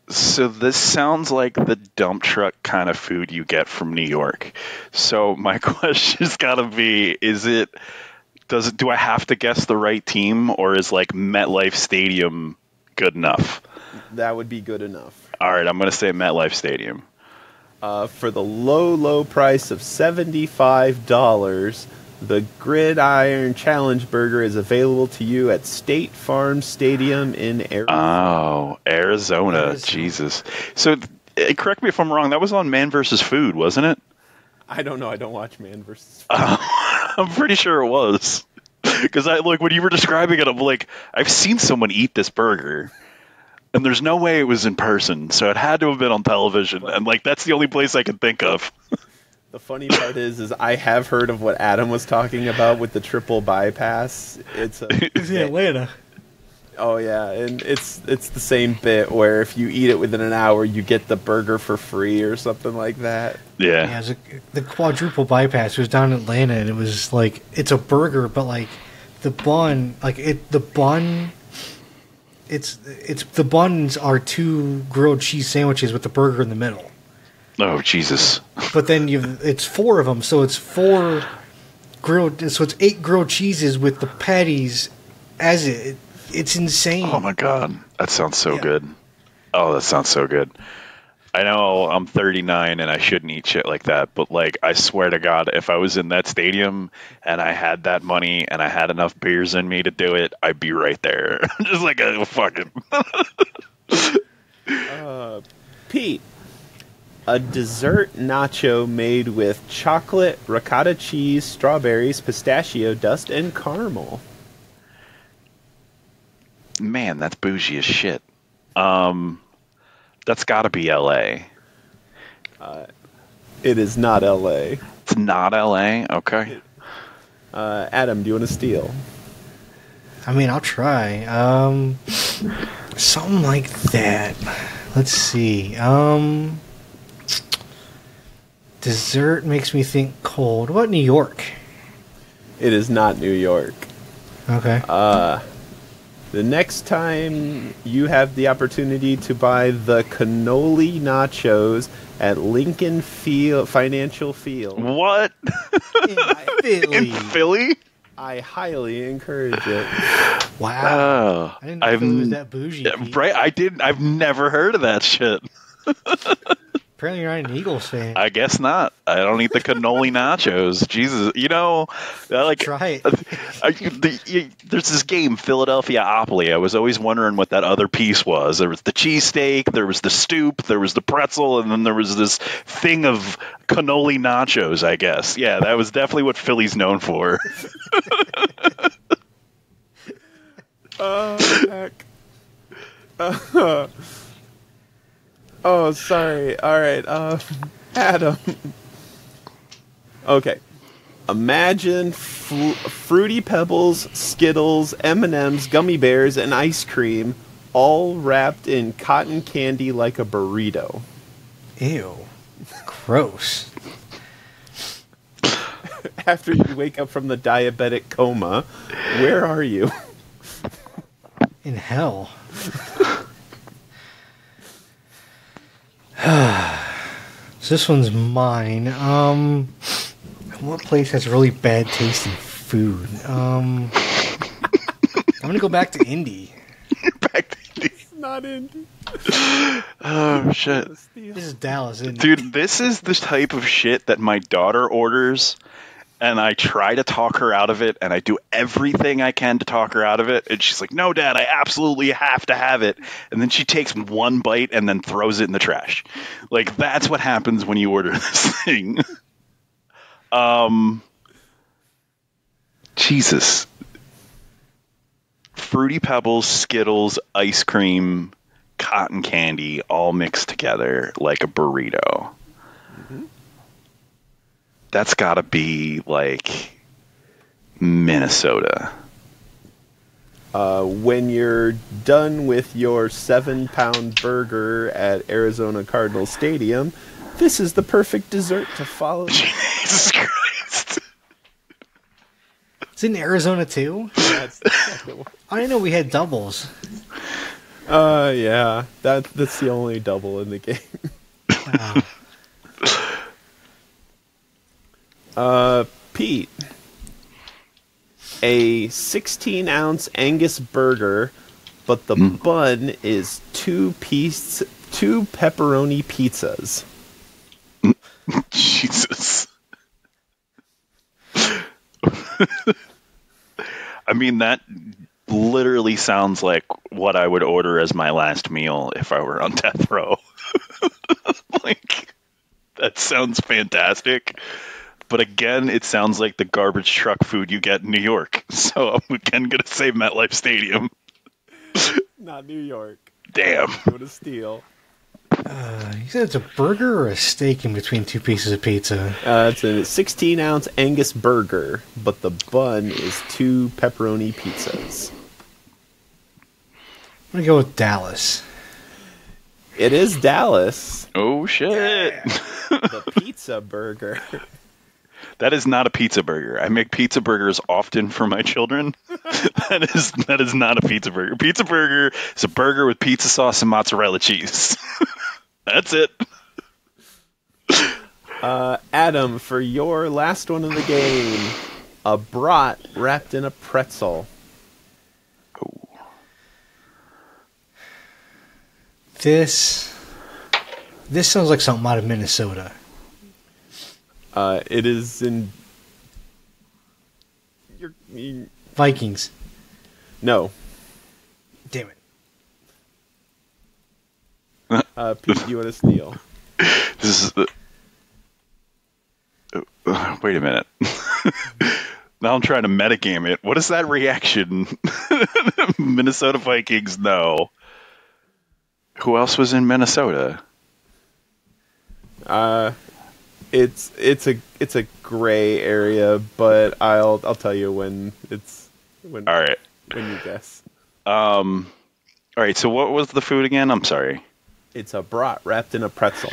B: So this sounds like the dump truck kind of food you get from New York. So my question's got to be, do I have to guess the right team, or is like MetLife Stadium good enough?
C: That would be good enough.
B: All right, I'm going to say MetLife Stadium.
C: For the low price of $75, the Gridiron Challenge Burger is available to you at State Farm Stadium in Arizona.
B: Oh, Arizona. Jesus. So, correct me if I'm wrong, that was on Man vs. Food, wasn't it?
C: I don't know. I don't watch Man vs. Food.
B: I'm pretty sure it was. Because when you were describing it, I'm like, I've seen someone eat this burger. And there's no way it was in person, so it had to have been on television. And that's the only place I could think of.
C: The funny part is I have heard of what Adam was talking about with the triple bypass. It's
A: in Atlanta.
C: Oh yeah, and it's the same bit where if you eat it within an hour, you get the burger for free or something like that.
B: Yeah.
A: The quadruple bypass was down in Atlanta, and it was it's a burger, but the bun, the buns are 2 grilled cheese sandwiches with the burger in the middle.
B: Oh, Jesus.
A: But then it's 4 of them, so it's 4 grilled, so it's 8 grilled cheeses with the patties as it. It's insane.
B: Oh my God. That sounds so good. Oh, that sounds so good. I know I'm 39 and I shouldn't eat shit like that, but I swear to God, if I was in that stadium and I had that money and I had enough beers in me to do it, I'd be right there. I'm just oh, fuck it.
C: Pete, a dessert nacho made with chocolate, ricotta cheese, strawberries, pistachio dust, and caramel.
B: Man, that's bougie as shit. That's got to be L.A.
C: It is not L.A.
B: It's not L.A.? Okay.
C: Adam, do you want to steal?
A: I mean, I'll try. Something like that. Let's see. Dessert makes me think cold. What about New York?
C: It is not New York.
A: Okay.
C: The next time you have the opportunity to buy the cannoli nachos at Lincoln Financial Field.
B: What?
A: In Philly.
B: In Philly?
C: I highly encourage it.
A: Wow. I didn't know Philly was that bougie.
B: Right? I've never heard of that shit.
A: Apparently you're not an Eagles fan.
B: I guess not. I don't eat the cannoli nachos. Jesus.
A: Try
B: it. There's this game, Philadelphia-opoly. I was always wondering what that other piece was. There was the cheesesteak, there was the stoop, there was the pretzel, and then there was this thing of cannoli nachos, I guess. Yeah, that was definitely what Philly's known for.
C: Oh, heck. Oh, sorry. All right. Adam. Okay. Imagine Fruity Pebbles, Skittles, M&Ms, gummy bears, and ice cream all wrapped in cotton candy like a burrito.
A: Ew. Gross.
C: After you wake up from the diabetic coma, where are you?
A: In hell. So this one's mine. What place has really bad tasting food? I'm gonna go back to Indy.
B: Back to Indy.
C: Not Indy.
B: Oh, shit.
A: This is Dallas, isn't it?
B: Dude, this is the type of shit that my daughter orders, and I try to talk her out of it, and I do everything I can to talk her out of it, and she's like, no, Dad, I absolutely have to have it. And then she takes one bite and then throws it in the trash. Like, that's what happens when you order this thing. Jesus. Fruity Pebbles, Skittles, ice cream, cotton candy, all mixed together like a burrito.
C: Mm-hmm.
B: That's gotta be like Minnesota.
C: When you're done with your 7-pound burger at Arizona Cardinal Stadium, this is the perfect dessert to follow.
B: Jesus Christ.
A: It's in Arizona too?
C: That's the second one.
A: I didn't know we had doubles.
C: Yeah, that's the only double in the game.
A: Wow.
C: Pete, a 16-ounce Angus burger, but the bun is two pepperoni pizzas.
B: Jesus. I mean, that literally sounds like what I would order as my last meal if I were on death row. Like, that sounds fantastic. But again, it sounds like the garbage truck food you get in New York. So I'm again going to say MetLife Stadium.
C: Not New York.
B: Damn.
C: Go to Steel.
A: You said it's a burger or a steak in between two pieces of pizza?
C: It's a 16-ounce Angus burger, but the bun is two pepperoni pizzas.
A: I'm going to go with Dallas.
C: It is Dallas.
B: Oh, shit.
A: Yeah.
C: The pizza burger.
B: That is not a pizza burger. I make pizza burgers often for my children. That is not a pizza burger. Pizza burger is a burger with pizza sauce and mozzarella cheese. That's it.
C: Adam, for your last one of the game, a brat wrapped in a pretzel.
A: This sounds like something out of Minnesota.
C: It is in...
A: Vikings.
C: No.
A: Damn it.
C: Pete, you want to steal?
B: This is the... Wait a minute. Now I'm trying to metagame it. What is that reaction? Minnesota Vikings, no. Who else was in Minnesota?
C: It's a gray area, but I'll tell you when
B: All right.
C: when you guess.
B: All right. So what was the food again? I'm sorry.
C: It's a brat wrapped in a pretzel.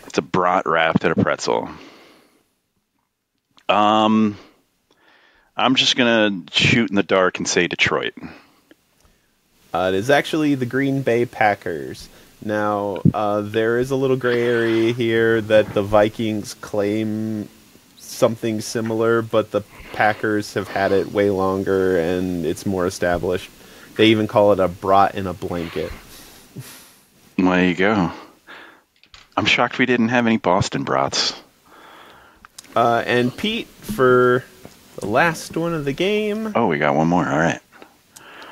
B: It's a brat wrapped in a pretzel. I'm just gonna shoot in the dark and say Detroit.
C: It is actually the Green Bay Packers. Now, there is a little gray area here that the Vikings claim something similar, but the Packers have had it way longer and it's more established. They even call it a brat in a blanket.
B: There you go. I'm shocked we didn't have any Boston brats.
C: And Pete, for the last one of the game...
B: Oh, we got one more. All right.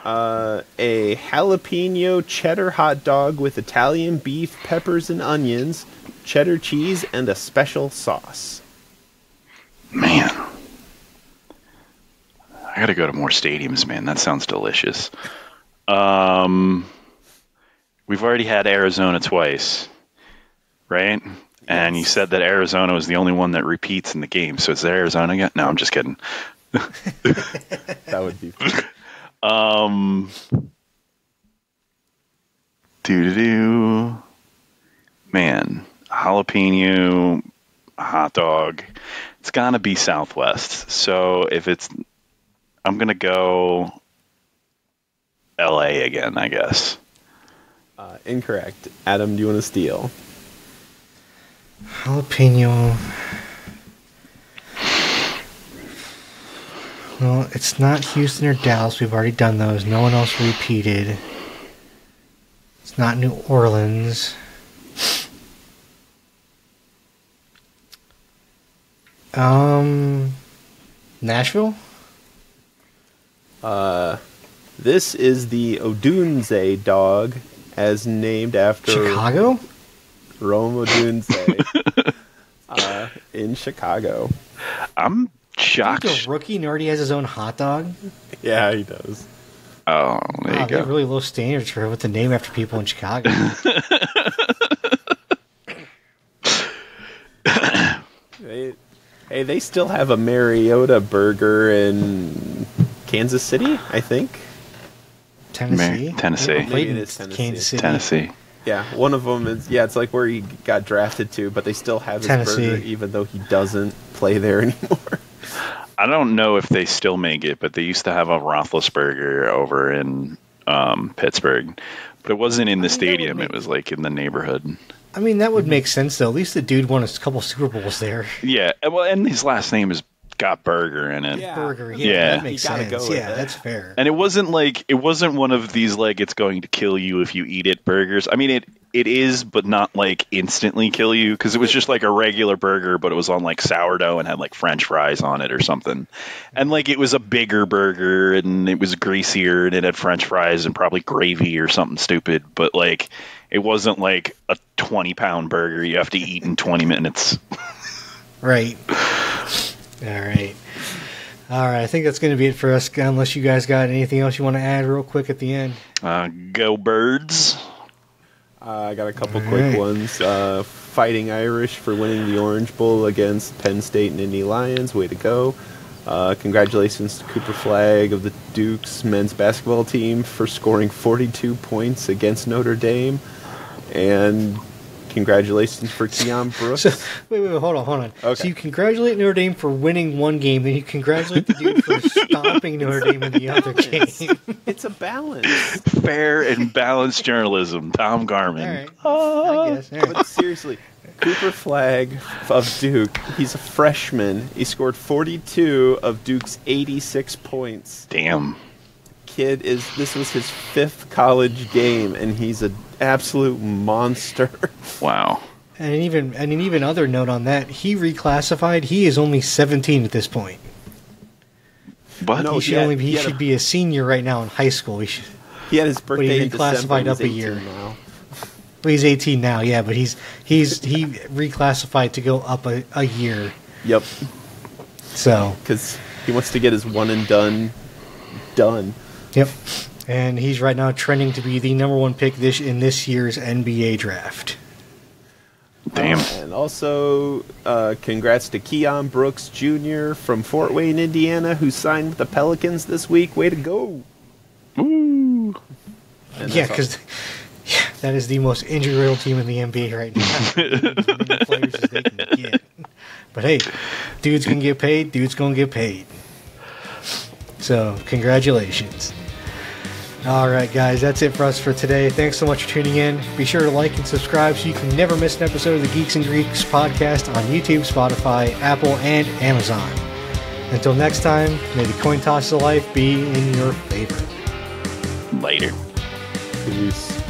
C: A jalapeno cheddar hot dog with Italian beef, peppers, and onions, cheddar cheese, and a special sauce.
B: Man. I gotta go to more stadiums, man. That sounds delicious. We've already had Arizona twice, right? Yes. And you said that Arizona was the only one that repeats in the game. So is it Arizona again? No, I'm just kidding.
C: That would be fun.
B: Man, jalapeno hot dog. It's gonna be Southwest. So I'm gonna go LA again, I guess.
C: Incorrect. Adam, do you want to steal?
A: Jalapeno. Well, it's not Houston or Dallas. We've already done those. No one else repeated. It's not New Orleans. Nashville?
C: This is the Odunze dog, as named after
A: Chicago?
C: Rome Odunze in Chicago.
B: I'm shocked.
A: He's a rookie and already has his own hot dog?
C: Yeah, he does.
B: Oh, there you go.
A: They have really low standards for what's the name after people in Chicago.
C: They still have a Mariota burger in Kansas City, I think.
A: Tennessee?
B: Tennessee.
C: Maybe it is Tennessee.
A: Kansas City.
B: Tennessee.
C: Yeah, one of them is, it's like where he got drafted to, but they still have his
A: Tennessee.
C: burger even though he doesn't play there anymore.
B: I don't know if they still make it, but they used to have a Roethlisberger over in Pittsburgh. But it wasn't in the stadium. It was like in the neighborhood.
A: I mean, that would make sense, though. At least the dude won a couple Super Bowls there.
B: Yeah, well, and his last name has got burger in it.
C: Yeah.
A: Burger,
B: Yeah.
A: That makes
C: You gotta
A: sense.
C: go with
A: Yeah,
C: it.
A: that's fair.
B: And it wasn't one of these like it's going to kill you if you eat it burgers. I mean, it is, but not like instantly kill you, because it was just like a regular burger, but it was on like sourdough and had like French fries on it or something. And like it was a bigger burger and it was greasier and it had French fries and probably gravy or something stupid. But like it wasn't like a 20-pound burger you have to eat in 20 minutes.
A: Right. All right. I think that's going to be it for us, unless you guys got anything else you want to add real quick at the end.
B: Go Birds.
C: I got a couple quick ones. Fighting Irish for winning the Orange Bowl against Penn State and Indy Lions. Way to go. Congratulations to Cooper Flagg of the Dukes men's basketball team for scoring 42 points against Notre Dame. And congratulations for Keon Brooks.
A: So, wait, hold on.
C: Okay.
A: So you congratulate Notre Dame for winning one game, then you congratulate the dude for stopping Notre Dame in the other game.
C: It's a balance.
B: Fair and balanced journalism. Tom Garman.
A: All right. I guess. All right.
C: But seriously, Cooper Flagg of Duke, he's a freshman. He scored 42 of Duke's 86 points.
B: Damn.
C: This was his 5th college game, and he's an absolute monster.
B: Wow.
A: And an even other note on that, he reclassified. He is only 17 at this point.
B: What?
C: No,
A: He should be a senior right now in high school.
C: He had his birthday in December.
A: reclassified up a year.
C: Now.
A: Well, he's 18 now, yeah, but he reclassified to go up a year.
C: Yep.
A: So
C: Because he wants to get his one and done.
A: Yep. And he's right now trending to be the number one pick in this year's NBA draft.
B: Damn.
C: And also, congrats to Keon Brooks Jr. from Fort Wayne, Indiana, who signed with the Pelicans this week. Way to go.
B: Ooh.
C: And
A: Yeah,
C: that's
A: because that is the most injury-riddled team in the NBA right now. As many players as they can get. But hey, dude's going to get paid. Dude's going to get paid. So, congratulations. All right, guys, that's it for us for today. Thanks so much for tuning in. Be sure to like and subscribe so you can never miss an episode of the Geeks and Greeks podcast on YouTube, Spotify, Apple, and Amazon. Until next time, may the coin toss of life be in your favor.
B: Later.
C: Peace.